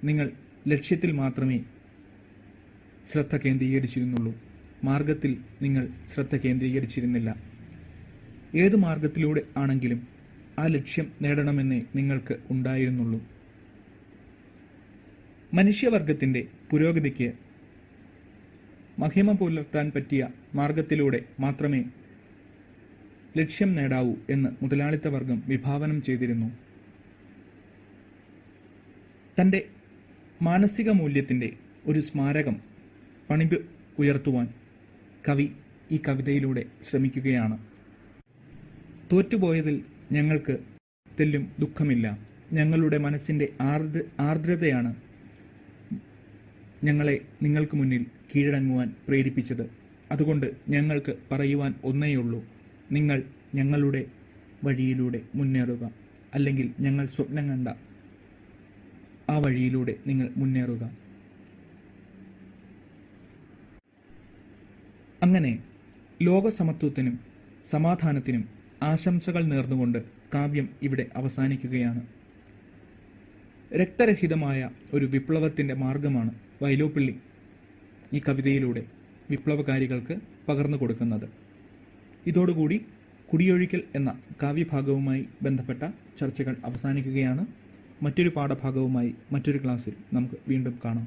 നിങ്ങൾ ലക്ഷ്യത്തിൽ മാത്രമേ ശ്രദ്ധ കേന്ദ്രീകരിച്ചിരുന്നുള്ളൂ, മാർഗത്തിൽ നിങ്ങൾ ശ്രദ്ധ കേന്ദ്രീകരിച്ചിരുന്നില്ല. ഏതു മാർഗത്തിലൂടെ ആണെങ്കിലും ആ ലക്ഷ്യം നേടണമെന്നേ നിങ്ങൾക്ക് ഉണ്ടായിരുന്നുള്ളൂ. മനുഷ്യവർഗത്തിന്റെ പുരോഗതിക്ക് മഹിമ പുലർത്താൻ പറ്റിയ മാർഗത്തിലൂടെ മാത്രമേ ലക്ഷ്യം നേടാവൂ എന്ന് മുതലാളിത്ത വർഗം വിഭാവനം ചെയ്തിരുന്നു. തൻ്റെ മാനസിക മൂല്യത്തിൻ്റെ ഒരു സ്മാരകം പണിത് ഉയർത്തുവാൻ കവി ഈ കവിതയിലൂടെ ശ്രമിക്കുകയാണ്. തോറ്റുപോയതിൽ ഞങ്ങൾക്ക് തെല്ലും ദുഃഖമില്ല. ഞങ്ങളുടെ മനസ്സിൻ്റെ ആർദ്രതയാണ് ഞങ്ങളെ നിങ്ങൾക്ക് മുന്നിൽ കീഴടങ്ങുവാൻ പ്രേരിപ്പിച്ചത്. അതുകൊണ്ട് ഞങ്ങൾക്ക് പറയുവാൻ ഒന്നേയുള്ളൂ, നിങ്ങൾ ഞങ്ങളുടെ വഴിയിലൂടെ മുന്നേറുക, അല്ലെങ്കിൽ ഞങ്ങൾ സ്വപ്നം കണ്ട ആ വഴിയിലൂടെ നിങ്ങൾ മുന്നേറുക. അങ്ങനെ ലോകസമത്വത്തിനും സമാധാനത്തിനും ആശംസകൾ നേർന്നുകൊണ്ട് കാവ്യം ഇവിടെ അവസാനിക്കുകയാണ്. രക്തരഹിതമായ ഒരു വിപ്ലവത്തിൻ്റെ മാർഗമാണ് വൈലോപ്പിള്ളി ഈ കവിതയിലൂടെ വിപ്ലവകാരികൾക്ക് പകർന്നു കൊടുക്കുന്നത്. ഇതോടുകൂടി കുടിയൊഴിക്കൽ എന്ന കാവ്യഭാഗവുമായി ബന്ധപ്പെട്ട ചർച്ചകൾ അവസാനിക്കുകയാണ്. മറ്റൊരു പാഠഭാഗവുമായി മറ്റൊരു ക്ലാസ്സിൽ നമുക്ക് വീണ്ടും കാണാം.